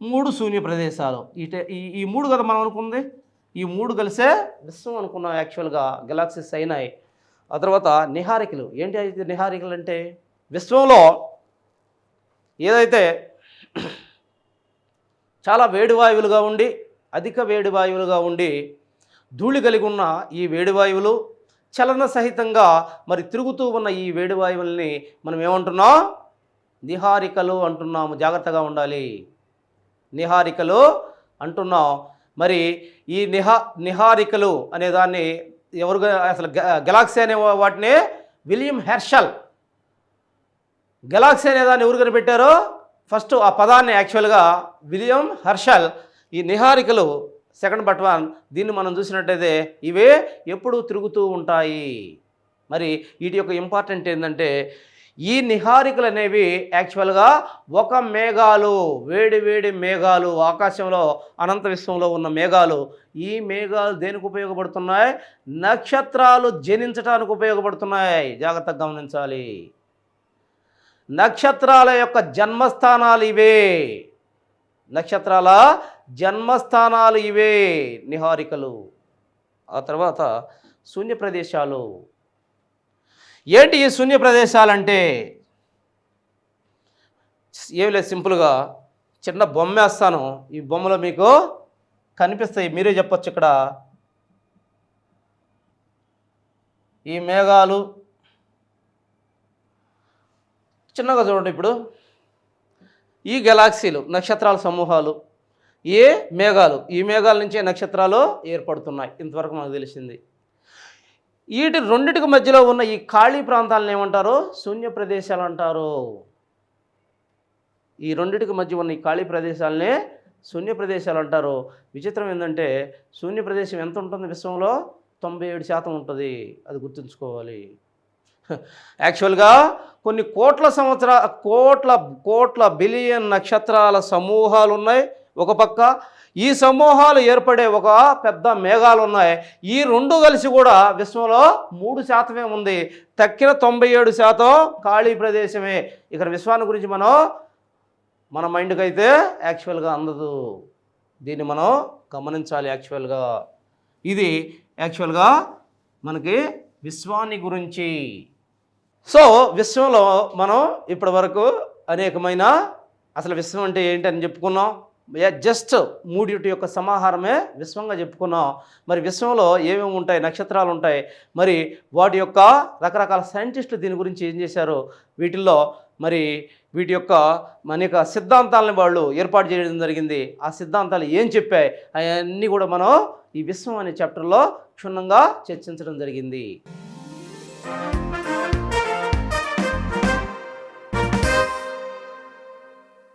A: 3 శూన్య ప్రదేశాలు. ఈ 3 కదా మనం అనుకుంది. ఈ 3 కలిసే విశ్వం అనుకున్నాం. యాక్చువల్గా గెలాక్సీస్ అయినాయి. ఆ తర్వాత నిహారికలు. ఏంటి అయితే నిహారికలు అంటే? విశ్వంలో ఏదైతే చాలా వేడి వాయువులుగా ఉండి, అధిక వేడి వాయువులుగా ఉండి ధూళి కలిగి ఉన్న ఈ వేడి వాయువులు, చలన సహితంగా మరి తిరుగుతూ ఉన్న ఈ వేడి వాయువుల్ని మనం ఏమంటున్నాం? నిహారికలు అంటున్నాము. జాగ్రత్తగా ఉండాలి. నిహారికలు అంటున్నాం. మరి ఈ నిహారికలు అనే దాన్ని ఎవరుగా అసలు గెలాక్సీ అనే వాటిని విలియం హెర్షల్ గెలాక్సీ అనే దాన్ని ఎవరు కనిపెట్టారో ఫస్ట్ ఆ పదాన్ని యాక్చువల్గా విలియం హెర్షల్. ఈ నిహారికలు సెకండ్ బట్ వన్. దీన్ని మనం చూసినట్టయితే ఇవే ఎప్పుడూ తిరుగుతూ ఉంటాయి. మరి వీటి యొక్క ఇంపార్టెంట్ ఏంటంటే ఈ నిహారికలు అనేవి యాక్చువల్గా ఒక మేఘాలు, వేడి వేడి మేఘాలు, ఆకాశంలో అనంత విశ్వంలో ఉన్న మేఘాలు. ఈ మేఘాలు దేనికి ఉపయోగపడుతున్నాయి? నక్షత్రాలు జనించడానికి ఉపయోగపడుతున్నాయి. జాగ్రత్తగా గమనించాలి. నక్షత్రాల యొక్క జన్మస్థానాలు ఇవే. నక్షత్రాల జన్మస్థానాలు ఇవే నిహారికలు. ఆ తర్వాత శూన్య ప్రదేశాలు. ఏంటి ఈ శూన్య ప్రదేశాలంటే? ఏం లేదు, సింపుల్గా చిన్న బొమ్మ వేస్తాను. ఈ బొమ్మలో మీకు కనిపిస్తాయి, మీరే చెప్పొచ్చు. ఇక్కడ ఈ మేఘాలు చిన్నగా చూడండి. ఇప్పుడు ఈ గెలాక్సీలు, నక్షత్రాల సమూహాలు, ఏ మేఘాలు, ఈ మేఘాల నుంచే నక్షత్రాలు ఏర్పడుతున్నాయి. ఇంతవరకు మనకు తెలిసింది. వీటి రెండిటికి మధ్యలో ఉన్న ఈ ఖాళీ ప్రాంతాలను ఏమంటారు? శూన్య ప్రదేశాలు అంటారు. ఈ రెండిటికి మధ్య ఉన్న ఈ ఖాళీ ప్రదేశాలనే శూన్య ప్రదేశాలు అంటారు. విచిత్రం ఏంటంటే శూన్య ప్రదేశం ఎంత ఉంటుంది విశ్వంలో? 97% ఉంటుంది. అది గుర్తుంచుకోవాలి. యాక్చువల్గా కొన్ని కోట్ల బిలియన్ నక్షత్రాల సమూహాలు ఉన్నాయి ఒక పక్క. ఈ సమూహాలు ఏర్పడే ఒక పెద్ద మేఘాలు ఉన్నాయి. ఈ రెండు కలిసి కూడా విశ్వంలో 3% ఉంది. తక్కిన 97% ఖాళీ ప్రదేశమే. ఇక్కడ విశ్వాన్ని గురించి మన మైండ్కి అయితే యాక్చువల్గా అందదు. దీన్ని మనం గమనించాలి. యాక్చువల్గా ఇది యాక్చువల్గా మనకి విశ్వాన్ని గురించి. సో విశ్వంలో మనం ఇప్పటి వరకు అనేకమైన అసలు విశ్వం అంటే ఏంటని చెప్పుకున్నాం. జస్ట్ మూడిటి యొక్క సమాహారమే విశ్వంగా చెప్పుకున్నాం. మరి విశ్వంలో ఏమేమి ఉంటాయి? నక్షత్రాలు ఉంటాయి. మరి వాటి యొక్క రకరకాల సైంటిస్టులు దీని గురించి ఏం చేశారు? వీటిల్లో మరి వీటి యొక్క అనేక సిద్ధాంతాలను వాళ్ళు ఏర్పాటు చేయడం జరిగింది. ఆ సిద్ధాంతాలు ఏం చెప్పాయి అవన్నీ కూడా మనం ఈ విశ్వం అనే చాప్టర్లో క్షుణ్ణంగా చర్చించడం జరిగింది.